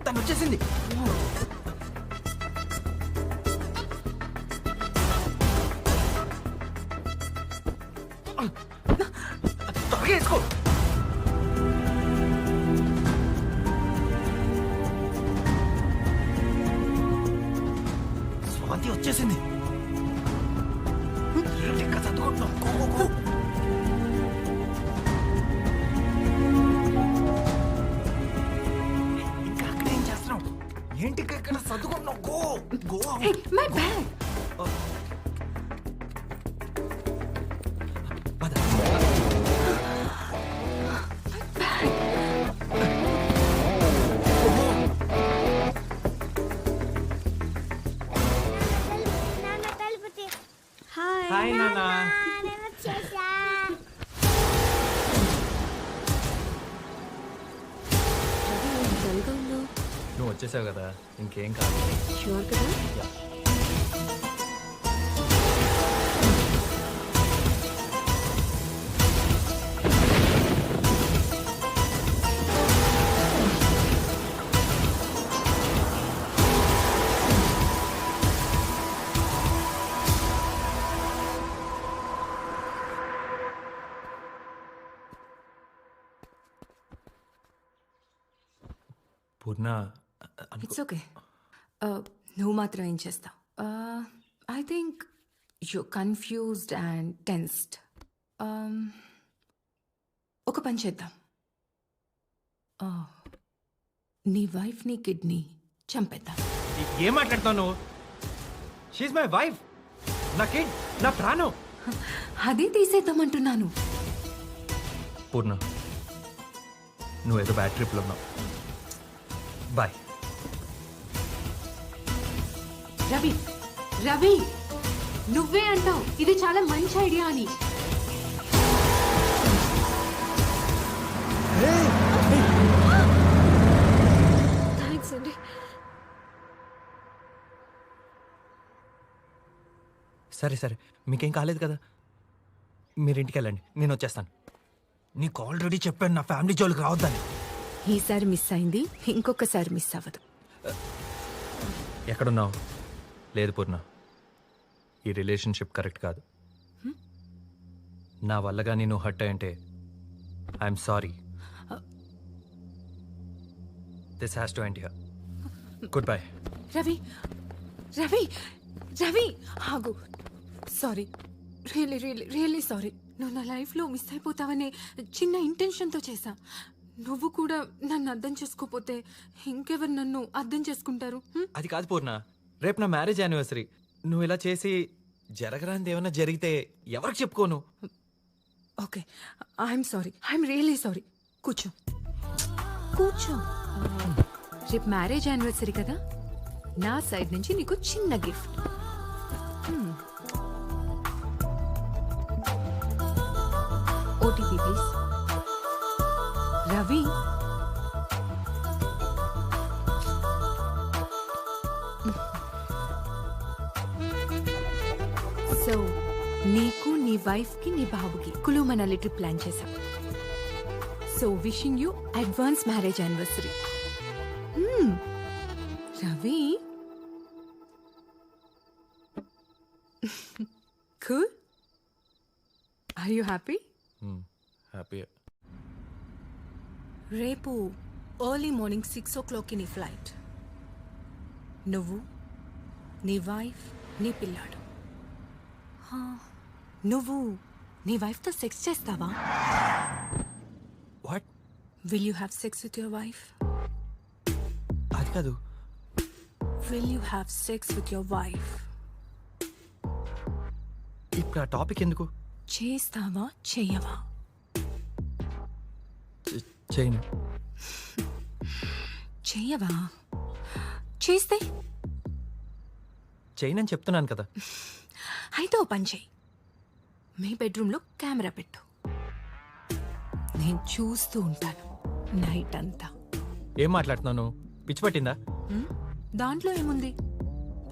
తను వచ్చేసింది. త్వరగా వేసుకో. స్వాతి వచ్చేసింది. లెక్క చదువుకుంటున్నావు. Go, go, go. ఇంకా అక్కడ ఏం చేస్తున్నావు? ఏంటి ఇక్కడ చదువుకుంటున్నావు? Go go. My bag. Hi నాన్న. డల్గా ఉన్నావు. నువ్వు వచ్చేసావు కదా, ఇంకేం కాదు. షూర్ కదా? పూర్ణ, ఇట్స్ ఓకే. నువ్వు మాత్రం ఏం చేస్తావు? I think you confused and tensed. ఒక పని చేద్దాం. నీ వైఫ్ నీ కిడ్నీ చంపేద్దాం. ఏం మాట్లాడుతావు నువ్వు? షీఈ్ మై వైఫ్, నా కిడ్, నా ప్రాణం. అది తీసేద్దామంటున్నాను. పూర్ణ, నువ్వేదో బ్యాడ్ ట్రిప్లో ఉన్నావు. బాయ్. రవి, రవి, నువ్వే అంటావు ఇది చాలా మంచి ఐడియా అని. థ్యాంక్స్ అండి. సరే సరే, మీకేం కాలేదు కదా, మీరు ఇంటికి వెళ్ళండి, నేను వచ్చేస్తాను. నీకు ఆల్రెడీ చెప్పాను నా ఫ్యామిలీ జోలికి రావద్దని. ఈసారి మిస్ అయింది, ఇంకొకసారి మిస్ అవ్వదు. ఎక్కడున్నావు? లేదు పూర్ణ, ఈ రిలేషన్షిప్ కరెక్ట్ కాదు. నా వల్లగా నేను హర్ట్ అయ్యంటే I'm sorry. This has to end here. Goodbye. Ravi, Ravi, Ravi, ఆగు. Sorry, really really really sorry. నువ్వు నా లైఫ్లో మిస్ అయిపోతావనే చిన్న ఇంటెన్షన్తో చేశా. నువ్వు కూడా నన్ను అర్థం చేసుకోపోతే ఇంకెవరు నన్ను అర్థం చేసుకుంటారు? అది కాదు పూర్ణ, రేపు నా మ్యారేజ్ యానివర్సరీ. నువ్వు ఇలా చేసి జరగరాంది ఏమైనా జరిగితే ఎవరికి చెప్పుకోను. Okay, I'm sorry, I'm really sorry. కూర్చో, కూర్చో. రేపు మ్యారేజ్ యానివర్సరీ కదా, నా సైడ్ నుంచి నీకు చిన్న gift. OTP please. Ravi, so నీకు, నీ వైఫ్ కి, నీ బాబుకి కులు మనాలి ట్రిప్ ప్లాన్ చేశాం. So wishing you advance marriage anniversary. Ravi, cool? Are you happy? Happy. రేపు ఎర్లీ మార్నింగ్ 6 o'clock నీ ఫ్లైట్. నువ్వు, నీ వైఫ్, నీ పిల్లాడు. నువ్వు నీ వైఫ్తో సెక్స్ చేస్తావా? What? Will you have sex with your wife? అది కాదు. Will you have sex with your wife? ఇప్పుడు ఆ టాపిక్ ఎందుకు? చేస్తావా చెయ్యవా? చేయను. చెయ్యవా? చేస్తే? చేయనని చెప్తున్నాను కదా. అయితే ఓ పని చెయ్యి, మీ బెడ్రూమ్లో కెమెరా పెట్టు, నేను చూస్తూ ఉంటాను నైట్ అంతా. ఏం మాట్లాడుతున్నాను? పిచ్చి పట్టిందా? దాంట్లో ఏముంది?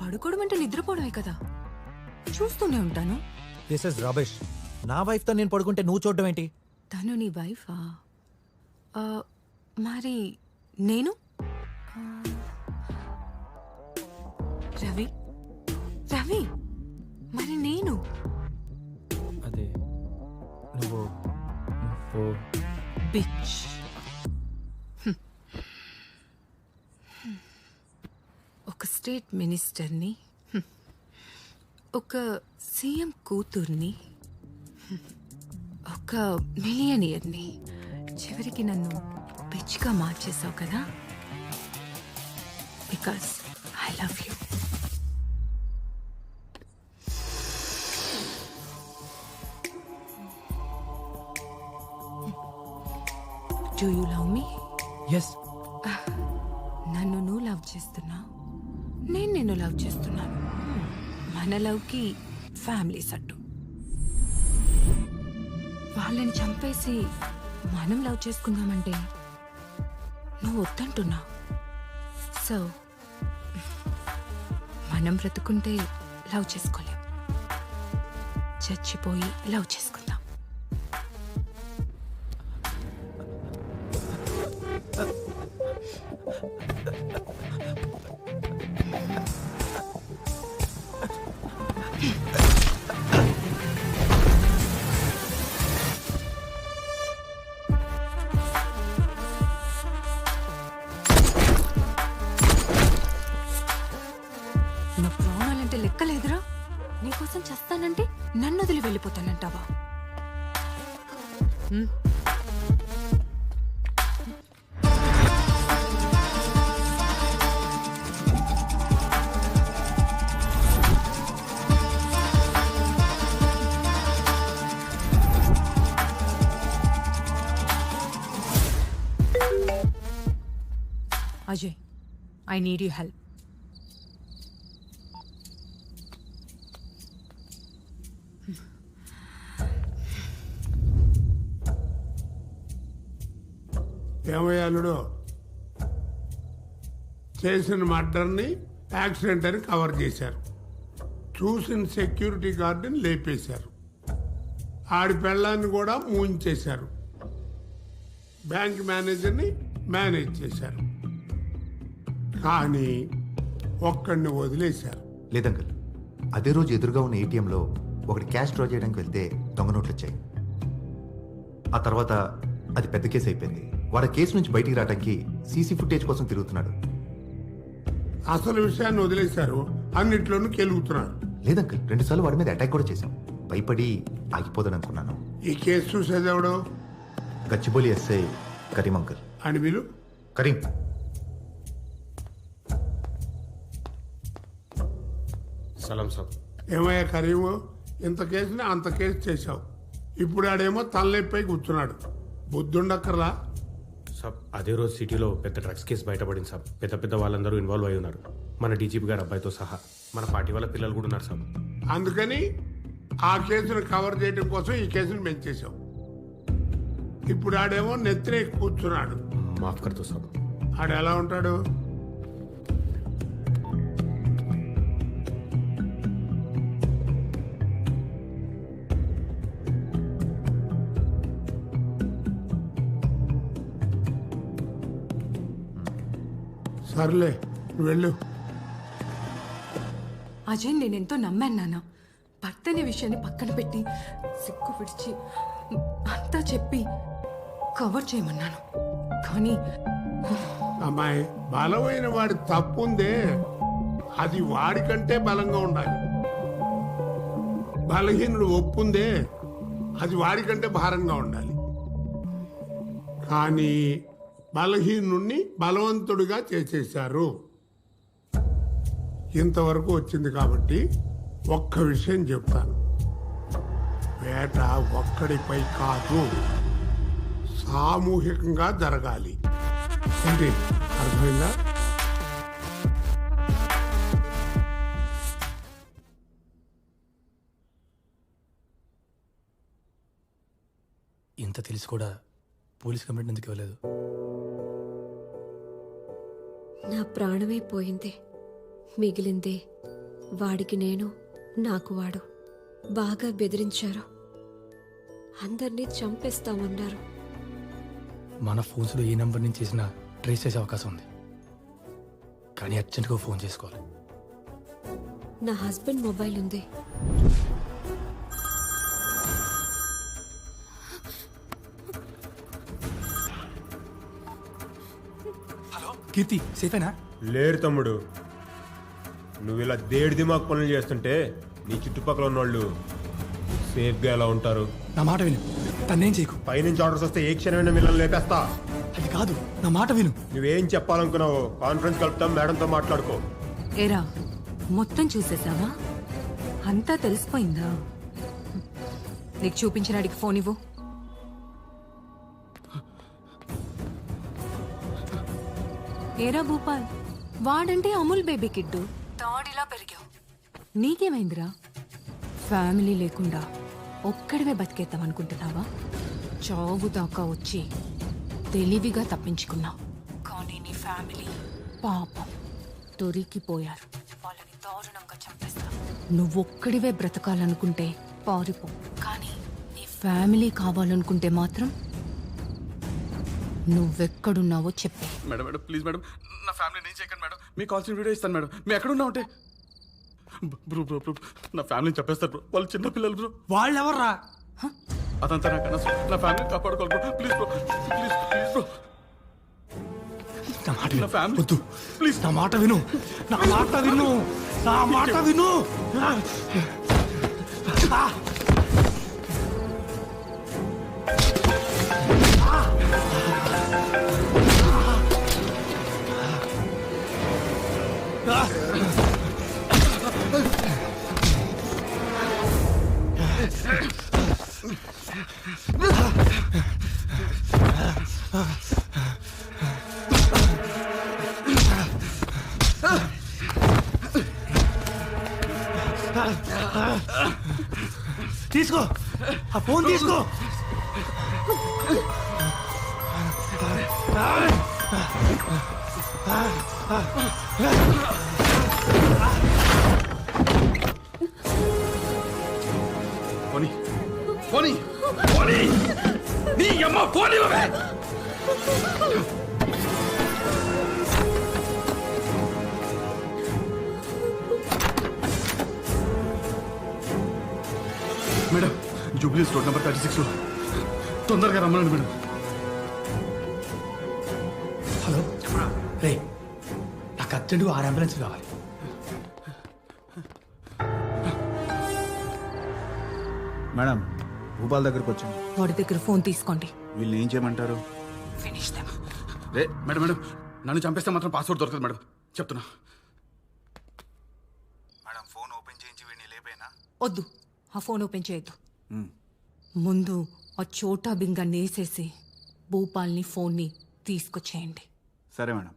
పడుకోవడం అంటే నిద్రపోవడమే కదా, చూస్తూనే ఉంటాను. This is rubbish. నా వైఫ్తో నేను పడుకుంటే నువ్వు చూడడం ఏంటి? తను నీ వైఫా? మరి నేను? రవి మరి నేను అదే నువ్వు బిచ్. ఒక స్టేట్ మినిస్టర్ని, ఒక సీఎం కూతుర్ని, ఒక మిలియనియర్ని, చివరికి నన్ను బిచ్గా మార్చేసావు కదా. Because I love you. Do you love me? Yes. నన్ను నువ్వు లవ్ చేస్తున్నావు, నేను నిన్ను లవ్ చేస్తున్నాను. మన లవ్కి ఫ్యామిలీ సట్టు. వాళ్ళని చంపేసి మనం లవ్ చేసుకుందామంటే నువ్వు వద్దంటున్నావు. సో మనం బ్రతుకుంటే లవ్ చేసుకోలేం, చచ్చిపోయి లవ్ చేసుకుందాం. నా ప్రాణాలంటే లెక్కలేదురా. నీకోసం చేస్తానంటే నన్ను వదిలి వెళ్ళిపోతానంటావా? Ajay, I need you help. ఏమయ్యాలుడు చేసిన మర్డర్ని యాక్సిడెంట్ అని కవర్ చేశారు. చూసిన సెక్యూరిటీ గార్డుని లేపేశారు. ఆడి పెళ్ళాన్ని కూడా మూయించేశారు. బ్యాంక్ మేనేజర్ని మేనేజ్ చేశారు. కానీ ఒక్కడిని వదిలేశారు. లేదంకల్, అదే రోజు ఎదురుగా ఉన్న ఏటీఎంలో ఒకటి క్యాష్ డ్రా చేయడానికి వెళ్తే దొంగ నోట్లు వచ్చాయి. ఆ తర్వాత అది పెద్ద కేసు అయిపోయింది. వాడు కేసు నుంచి బయటికి రావడానికి సీసీ ఫుటేజ్ కోసం తిరుగుతున్నాడు. అసలు విషయాన్ని వదిలేశారు, అన్నిట్లోనూ కెలుగుతున్నారు. లేదంకల్, 2 సార్లు వాడి మీద అటాక్ కూడా చేశాం. భయపడి ఆగిపోదని అనుకున్నాను. ఈ కేసు చూసేదెవడో? Gachibowli SI Karim uncle. అని వీలు కరీం. సలాం సాబ్. ఏమయ్యా కరీము, ఇంత కేసుని అంత కేసు చేశావు. ఇప్పుడు ఆడేమో తలనొప్పై కూర్చున్నాడు. బుద్ధుండక్కర్లా? సాబ్, అదే రోజు సిటీలో పెద్ద డ్రగ్స్ కేసు బయటపడింది సాబ్. పెద్ద పెద్ద వాళ్ళందరూ ఇన్వాల్వ్ అయి ఉన్నారు. మన డీజీపీ గారు అబ్బాయితో సహా మన పార్టీ వాళ్ళ పిల్లలు కూడా ఉన్నారు సాబ్. అందుకని ఆ కేసును కవర్ చేయడం కోసం ఈ కేసును పెంచేశాం. ఇప్పుడు ఆడేమో నెత్తిన కూర్చున్నాడు. మాఫ్ కర్తో సాబ్. ఆడు ఎలా ఉంటాడు? సర్లే, నువ్వు వెళ్ళు. అజయ్, నేనెంతో నమ్మాను నాన్న. భర్త అనే విషయాన్ని పక్కన పెట్టి సిగ్గు విడిచి అంతా చెప్పి కవర్ చేయమన్నాను. కానీ అమ్మాయి, బలమైన వాడి తప్పుందే, అది వాడికంటే బలంగా ఉండాలి. బలహీనుడు ఒప్పుందే, అది వాడికంటే భారంగా ఉండాలి. కానీ బలహీనుణ్ణి బలవంతుడిగా చేసేశారు. ఇంతవరకు వచ్చింది కాబట్టి ఒక్క విషయం చెప్తాను. వేట ఒక్కడిపై కాదు, సామూహికంగా జరగాలి. ఏంటి, అర్థమైందా? ఇంత తెలిసి కూడా పోలీస్ కంప్లైంట్ ఎందుకు ఇవ్వలేదు? నా ప్రాణమే పోయింది. మిగిలిందే వాడికి నేను, నాకు వాడు. బాగా బెదిరించారు. అందరినీ చంపేస్తామన్నారు. మన ఫోన్స్లో ఏ నెంబర్ నుంచి చేసినా ట్రేస్ చేసే అవకాశం ఉంది. కానీ అర్జెంట్గా ఫోన్ చేసుకోవాలి. నా హస్బెండ్ మొబైల్ ఉంది. హలో కీర్తి, సేఫేనా? లేరు తమ్ముడు, నువ్వు ఇలా దేడి దిమాగ్ పనులు చేస్తుంటే నీ చుట్టుపక్కల ఉన్నోళ్ళు సేఫ్గా ఎలా ఉంటారు? నా మాట విను, తన్నేం చేయకు. పైనుంచి ఆర్డర్స్ వస్తే ఏ క్షణమైనా మిమ్మల్ని లేపేస్తా. అది కాదు, నా మాట విను. నువ్వేం చెప్పాలనుకున్నావు కాన్ఫరెన్స్ కలుపుతాం, మేడంతో మాట్లాడుకో. ఏరా మొత్తం చూసేసావా? అంతా తెలిసిపోయిందా? నీకు చూపించడానికి ఫోన్ ఇవ్వు. ఏరా భూపాల్, వాడంటే అమూల్ బేబీ కిడ్డు, తాడిలా పెరిగావు. నీకేమైందిరా? ఫ్యామిలీ లేకుండా ఒక్కడివే బతికేద్దాం అనుకుంటున్నావా? చావు దాకా వచ్చి తెలివిగా తప్పించుకున్నావు. కానీ నీ ఫ్యామిలీ పాపం దొరికిపోయారు. వాళ్ళని దారుణంగా చంపేస్తారు. నువ్వొక్కడివే బ్రతకాలనుకుంటే పారిపో, కానీ నీ ఫ్యామిలీ కావాలనుకుంటే మాత్రం నువ్వెక్కడున్నావో చెప్పే. మేడం మేడం ప్లీజ్ మేడం, నా ఫ్యామిలీ నేను చేయకండి మేడం. మీకు కావాల్సిన వీడియో ఇస్తాను మేడం. మీరు ఎక్కడున్నా ఉంటే బ్రో బ్రో బ్రో నా ఫ్యామిలీని చెప్పేస్తారు బ్రో. వాళ్ళు చిన్న పిల్లలు బ్రో. వాళ్ళు ఎవర్రా? అదంతా నాకు అనవసరం. నా ఫ్యామిలీని కాపాడుకోవాలి bro. Please bro, please please bro. నా మాట విను. వద్దు ప్లీజ్, నా మాట విను. నా మాట విను. నా మాట విను. తీసుకో, ఆ ఫోన్ తీసుకో. పోనీ పోనీ పోనీ, నీ అమ్మ పోనీ బాబే. మేడం జూబ్లీస్ రోడ్ నెంబర్ 36 తొందరగా రమ్మనండి మేడం. హలో రే, నాకు అర్జెంటుగా 6 అంబులెన్స్ కావాలి. మేడం భూపాల్ దగ్గరకు వచ్చాం. వాడి దగ్గర ఫోన్ తీసుకోండి. వీళ్ళు ఏం చేయమంటారు? Finish them. రే మేడం మేడం, నన్ను చంపేస్తే మాత్రం పాస్వర్డ్ దొరకదు మేడం, చెప్తున్నా. మేడం ఫోన్ ఓపెన్ చేయించి వీడిని లేపేనా? వద్దు, ఆ ఫోన్ ఓపెన్ చేయొద్దు. ముందు ఆ చోటా బింగాన్ని వేసేసి భూపాల్ని ఫోన్ని తీసుకొచ్చేయండి. సరే మేడం.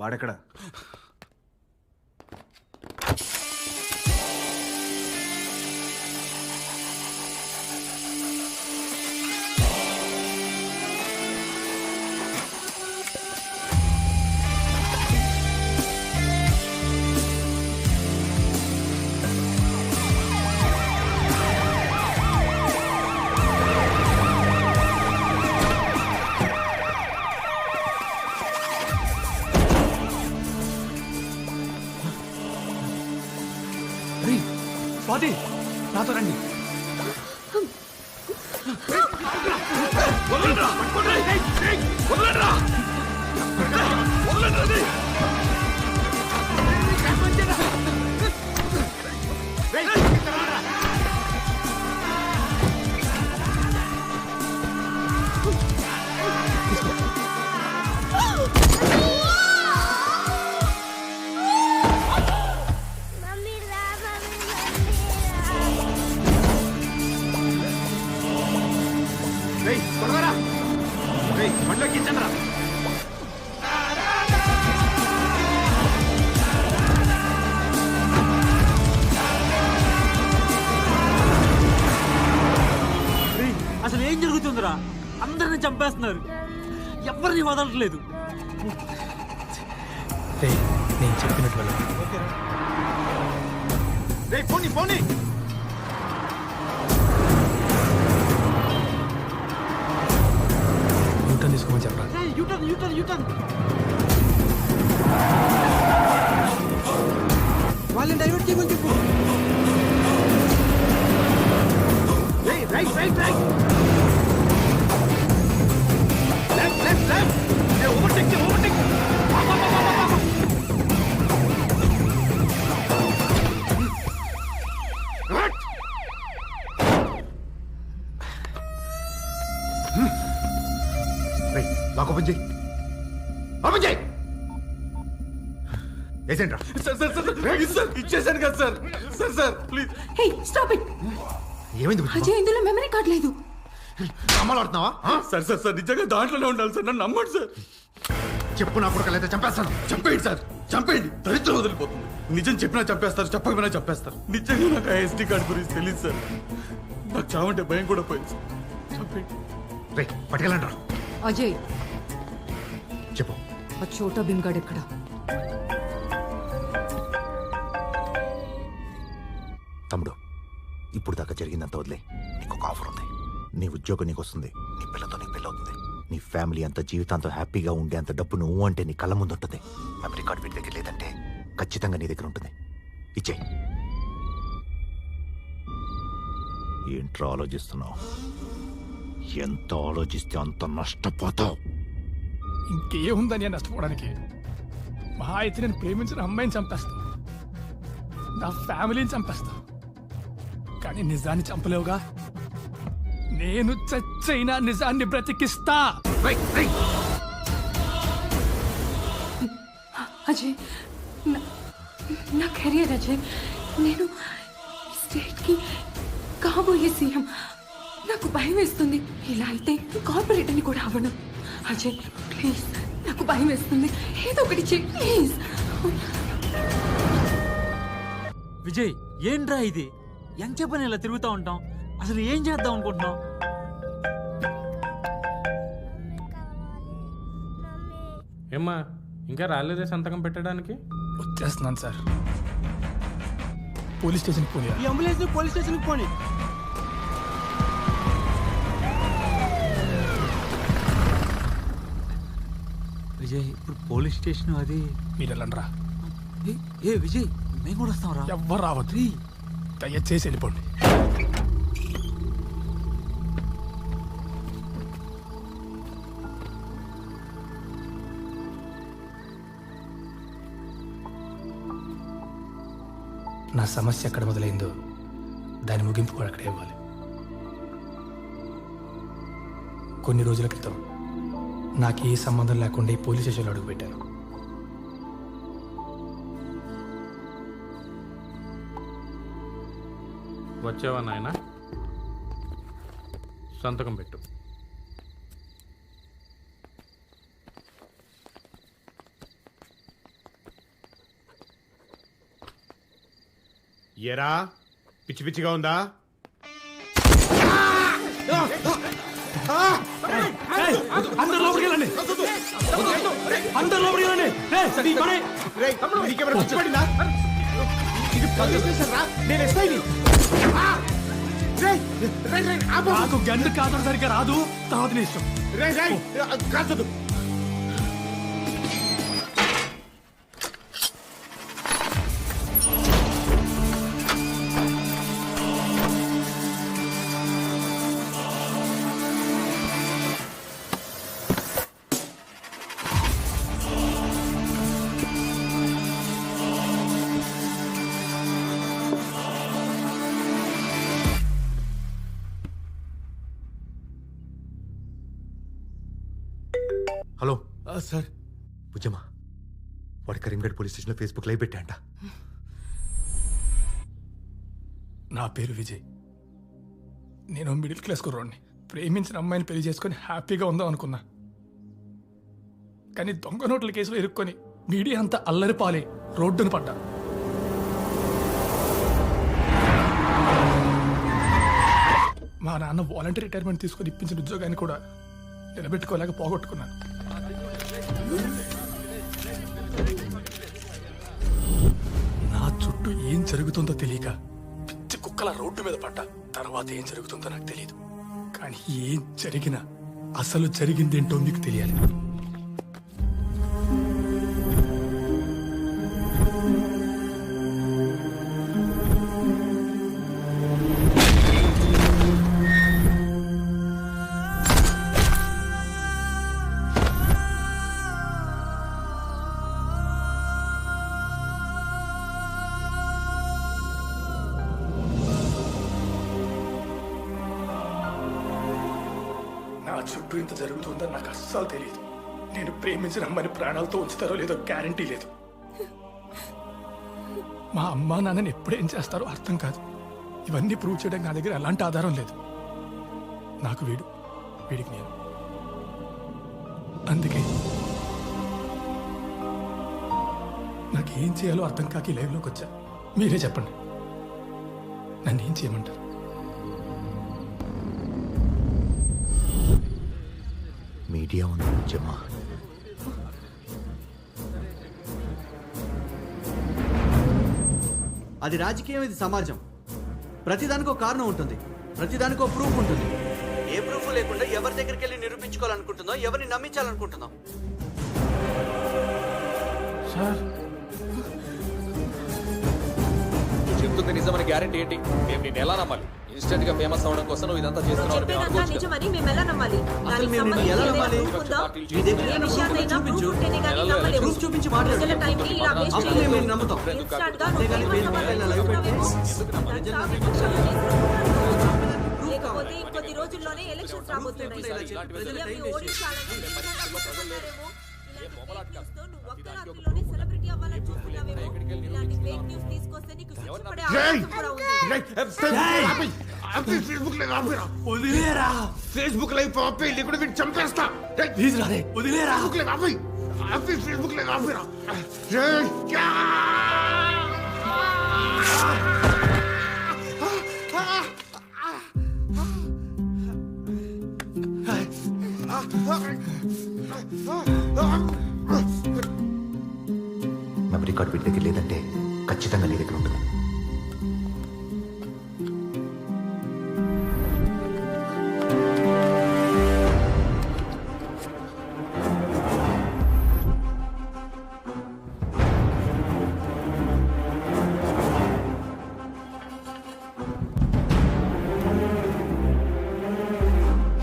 వాడెక్కడ? స్వాతి, నాతో రండి. అసలు ఏం జరుగుతుందిరా? అందరిని చంపేస్తున్నారు, ఎవరిని వదలట్లేదు. నేను చెప్పినట్టు పోనీ పోనీ. యూటర్న్ తీసుకోమని చెప్పరా? వాళ్ళని డైవర్ట్ చేయమని చెప్పు. Right right right right left left left. Overtake overtake. Lock open చేయి. ఓపెన్ చేయి. ఏజెంట్రా. సార్ ఇచ్చేసాను కదా sir. Sir sir please. Hey stop it. ఏమైంది అజయ్ ఇందులో మెమరీ కార్డ్ లేదు. అమ్మలు ఆడుతున్నావా? సార్ సార్ సార్ నిజంగా దాంట్లోనే ఉండాలి సార్. నన్ను నమ్మండి సార్. చెప్పు నా కొడుకు చంపేస్తాను. చంపేయండి సార్, చంపేయండి. దరిద్రం వదిలిపోతుంది. నిజం చెప్పినా చంపేస్తారు, చెప్పకపోయినా చంపేస్తారు. నిజంగా నాకు ఆ ఎస్టీ కార్డు గురించి తెలియదు సార్. నాకు చావంటే భయం కూడా పోయింది సార్. చంపేయండి. రైట్ పట్టుకెళ్ళండి రా. అజయ్ చెప్పు. ఆ చోటా భీమ్గాడ్ ఎక్కడ? తమ్ముడు, ఇప్పుడు దాకా జరిగిందంత వదిలే. నీకు ఒక ఆఫర్ ఉంది. నీ ఉద్యోగం నీకు వస్తుంది, నీ పిల్లతో నీకు పెళ్ళి అవుతుంది, నీ ఫ్యామిలీ అంత జీవితాంతం హ్యాపీగా ఉండే అంత డబ్బు నువ్వు అంటే నీ కళ్ళ ముందు ఉంటుంది. మెమరీ కార్డు వీటి దగ్గర లేదంటే ఖచ్చితంగా నీ దగ్గర ఉంటుంది. ఇచ్చేయి. ఏంట్రా ఆలోచిస్తున్నావు? ఎంత ఆలోచిస్తే అంత నష్టపోతావు. ఇంకేముందని నేను నష్టపోవడానికి? మహా అయితే నేను ప్రేమించిన అమ్మాయిని చంపేస్తా, నా ఫ్యామిలీని చంపేస్తా. కానీ నిజాన్ని చంపలేవుగా. నేను చచ్చైనా నిజాన్ని బ్రతికిస్తా. అజయ్ నా కెరియర్ అజయ్. నేను స్టేట్కి కాబోయే సీఎం. నాకు భయం వేస్తుంది. ఇలా అయితే కార్పొరేటర్ని కూడా అవ్వను. అజయ్ ప్లీజ్, నాకు భయం వేస్తుంది. ఏదో ఒకటి చెయ్యి ప్లీజ్. విజయ్ ఏంట్రా ఇది? ఎంతసేపని ఇలా తిరుగుతూ ఉంటాం? అసలు ఏం చేద్దాం అనుకుంటున్నాం? ఏమ్మా ఇంకా రాలేదే సంతకం పెట్టడానికి? వచ్చేస్తున్నాను సార్. పోలీస్ స్టేషన్కి పోనీ. ఈ అంబులెన్స్ పోలీస్ స్టేషన్కి పోనీ. విజయ్ ఇప్పుడు పోలీస్ స్టేషన్ అది. మీరు వెళ్ళండి రా. ఏ విజయ్ మేము కూడా వస్తాం రా. ఎవ్వరు రావద్దు, దయచేసి వెళ్ళిపోండి. నా సమస్య ఎక్కడ మొదలైందో దాని ముగింపు కూడా అక్కడే ఇవ్వాలి. కొన్ని రోజుల క్రితం నాకు ఏ సంబంధం లేకుండా ఈ పోలీస్ స్టేషన్లో అడుగుపెట్టాను. వచ్చావా నాయనా? సంతకం పెట్టు. ఏరా పిచ్చి పిచ్చిగా ఉందా? అందరు లోపలికి వెళ్ళండి. అందరు లోపలికి వెళ్ళండి. నాకు గండు కాదు సరిగ్గా రాదు. తర్వాత నీ ఇష్టం. కాదు హలో సార్. బుజ్జమ్మ, వాడు కరీంగఢ్ పోలీస్ స్టేషన్లో ఫేస్బుక్ లైవ్ పెట్టా అంట. నా పేరు విజయ్. నేను మిడిల్ క్లాస్ కుర్రోడిని. ప్రేమించిన అమ్మాయిని పెళ్లి చేసుకొని హ్యాపీగా ఉందాం అనుకున్నా. కానీ దొంగ నోట్ల కేసులో ఇరుక్కొని మీడియా అంతా అల్లరి పాలే రోడ్డును పడ్డా. మా నాన్న వాలంటీర్ రిటైర్మెంట్ తీసుకొని ఇప్పించిన ఉద్యోగాన్ని కూడా నిలబెట్టుకోలేక పోగొట్టుకున్నాను. నా చుట్టూ ఏం జరుగుతుందో తెలియక పిచ్చి కుక్కల రోడ్డు మీద పడ్డా. తర్వాత ఏం జరుగుతుందో నాకు తెలియదు. కానీ ఏం జరిగినా అసలు జరిగిందేంటో మీకు తెలియాలి. చుట్టూ ఇంత జరుగుతుందని నాకు అస్సలు తెలియదు. నేను ప్రేమించిన అమ్మని ప్రాణాలతో ఉంచుతారో లేదో గ్యారంటీ లేదు. మా అమ్మ నాన్నని ఎప్పుడేం చేస్తారో అర్థం కాదు. ఇవన్నీ ప్రూవ్ చేయడానికి నా దగ్గర ఎలాంటి ఆధారం లేదు. నాకు వీడికి నేను. అందుకే నాకు ఏం చేయాలో అర్థం కాకి లైవ్లోకి వచ్చా. మీరే చెప్పండి, నన్ను ఏం చేయమంటారు? మీడియా ఉంది జమా. అది రాజకీయం, ఇది సమాజం. ప్రతిదానికి ఒక కారణం ఉంటుంది, ప్రతిదానికి ఒక ప్రూఫ్ ఉంటుంది. ఏ ప్రూఫ్ లేకుండా ఎవరి దగ్గరికి వెళ్ళి నిరూపించుకోవాలనుకుంటుందో, ఎవరిని నమ్మించాలనుకుంటుందో. సార్, చెప్తుంది నిజమని గ్యారెంటీ ఏంటి? మేము నేను ఎలా నమ్మాలి? ఇన్స్టెంట్ గా ఫేమస్ అవడం కోసం నువ్వు ఇదంతా చేస్తున్నావు అని మేము అనుకోవచ్చు కదా. నిజమని మేము ఎలా నమ్మాలి? అసలు మేము నిన్ను ఎలా నమ్మాలి? నీ దగ్గర ఏ విషయాన్నైనా proof ఉంటేనే కానీ నమ్మలేము. ప్రూఫ్ చూపించి మాట్లాడు. ప్రజల టైంని ఇలా waste అప్పుడు చేయొద్దు. మేము నమ్ముతాం. Instant గా అంతేగాని నువ్వు వేరే వాళ్ళ ఇలా లైవ్ పెట్టి లేకపోతే ఇంకొద్ది రోజుల్లోనే ఎలక్షన్స్ రాబోతున్నాయి. సీఎంని ఓడించాలని అనుకుంటున్నారేమో. ఇలాంటి fake news తో నువ్వు ఒక్క రాత్రిలోనే సెలబ్రిటీ అవ్వాలని చూస్తున్నావేమో. ఇలాంటి ఫేక్ న్యూస్ తీసుకొస్తే నీకు సిగ్గుపడే అవకాశం కూడా ఉంది. వదిలేరా ఫేస్బుక్ లైవ్ పంపి లేకుండా వీడు చంపేస్తా. ప్లీజ్ రారే వదిలేరా. ఫేస్బుక్ లైవ్ ఆపిరా. మెమరీ కార్డ్ వీటి దగ్గర లేదంటే ఖచ్చితంగా నీ దగ్గర ఉంటుంది.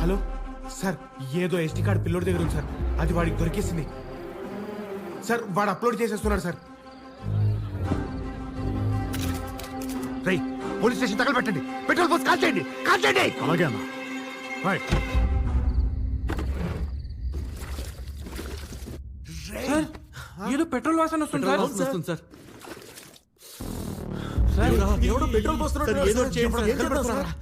హలో సార్, ఏదో ఎస్టీ కార్డ్ పిల్లోడి దగ్గర ఉంది సార్. అది వాడికి దొరికేసింది సార్. వాడు అప్లోడ్ చేసేస్తున్నాడు సార్. రై, పోలీస్ స్టేషన్ తగలబెట్టండి. పెట్రోల్ పోసి కాల్చేయండి, కాల్చేయండి. అలాగే అన్న. రైట్. ఏదో పెట్రోల్ వాసన వస్తుంది సార్. వస్తుంది సార్. ఎవడో పెట్రోల్ పోస్తున్నాడు. ఏదో ఒకటి చేయండి సార్. ఏం చేద్దాం సార్?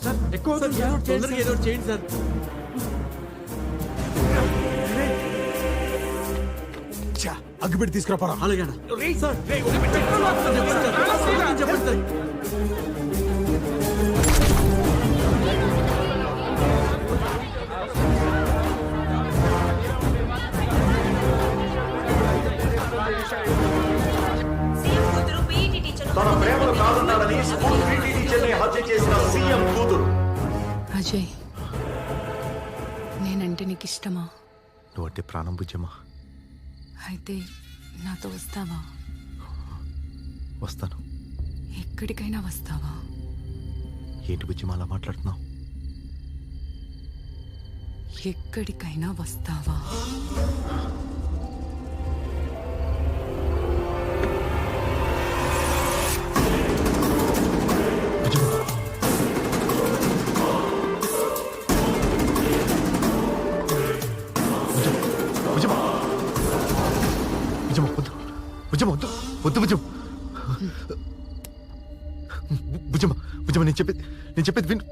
సార్ ఎక్కువ అవుతుంది సార్. తొందరగా ఏదో ఒకటి చేయండి సార్. అగ్గిపెట్టి తీసుకురాపరా. అలాగే సార్. చెప్పండి సార్. తన ప్రేమను కాదన్నాడని స్కూల్ పీటీ టీచర్ని హత్య చేసిన సీఎం కూతురు. అజయ్, నేనంటే నీకు ఇష్టమా? నువ్వంటే ప్రాణం బుజ్జమ్మా. అయితే నాతో వస్తావా? వస్తాను. ఎక్కడికైనా వస్తావా? ఏంటి బుజ్జమ్మ అలా మాట్లాడుతున్నావు? ఎక్కడికైనా వస్తావా? వద్దు బుజ్జమ్మ. బుజ్జమ్మ బుజ్జమ్మ, నేను చెప్పేది విను.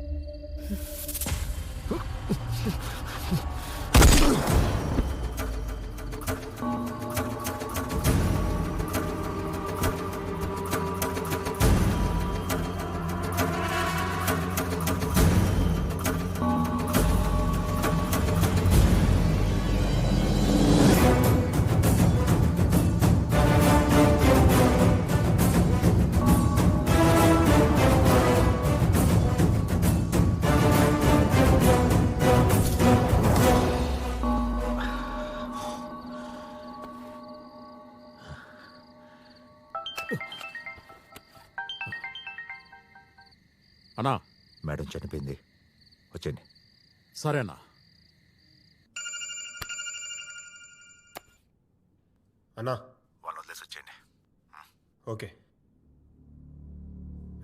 అన్నా, మేడం చనిపోయింది, వచ్చేయండి. సరేనా? అన్నా వాళ్ళు వదిలేసి వచ్చేయండి. ఓకే.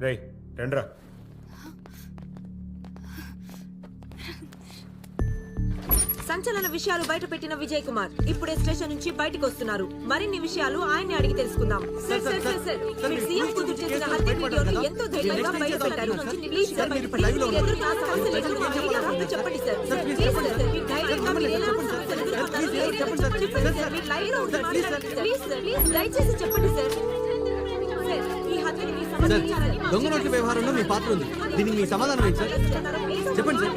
రే రండ్రా. సంచలన విషయాలు బయట పెట్టిన విజయ్ కుమార్ ఇప్పుడే స్టేషన్ నుంచి బయటకు వస్తున్నారు. మరిన్ని విషయాలు ఆయన్ని అడిగి తెలుసుకుందాం. సార్ సార్ సార్ సార్ మీరు సీఎం కూతురు చేసిన హత్య వీడియోని ఎంతో ధైర్యంగా బయట పెట్టారు. ప్లీజ్ సార్ మీరు ఎదురు నా సమస్యలు ఎదురు మా మీడియా ముందు చెప్పండి సార్. ప్లీజ్ సార్ మీరు ధైర్యంగా మీరు ఎలా సమస్యలు ఎదుర్కొంటారో చెప్పండి సార్. మీరు లైవ్ లో ఉంటారు. ప్లీజ్ సార్ ప్లీజ్ దయచేసి చెప్పండి సార్. సార్ ఈ హత్యని మీ సమర్థించాలని మా దొంగ నోట్ల వ్యవహారంలో మీ పాత్ర ఉంది. దీనికి మీ సమాధానం ఏంటి సార్? చెప్పండి సార్.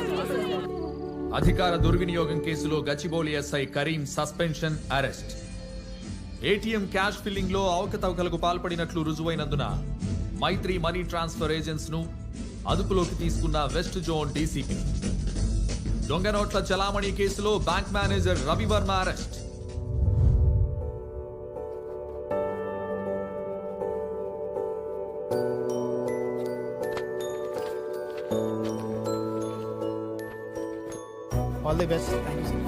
అధికార దుర్వినియోగం కేసులో Gachibowli SI Karim suspension, arrest. ATM cash filling లో అవకతవకలకు పాల్పడినట్లు రుజువైనందున మైత్రి మనీ ట్రాన్స్ఫర్ ఏజెంట్స్ ను అదుపులోకి తీసుకున్న వెస్ట్ జోన్ డీసీపీ. దొంగ నోట్ల చలామణి కేసులో bank manager Ravivarma arrest. All the best. Thank you sir.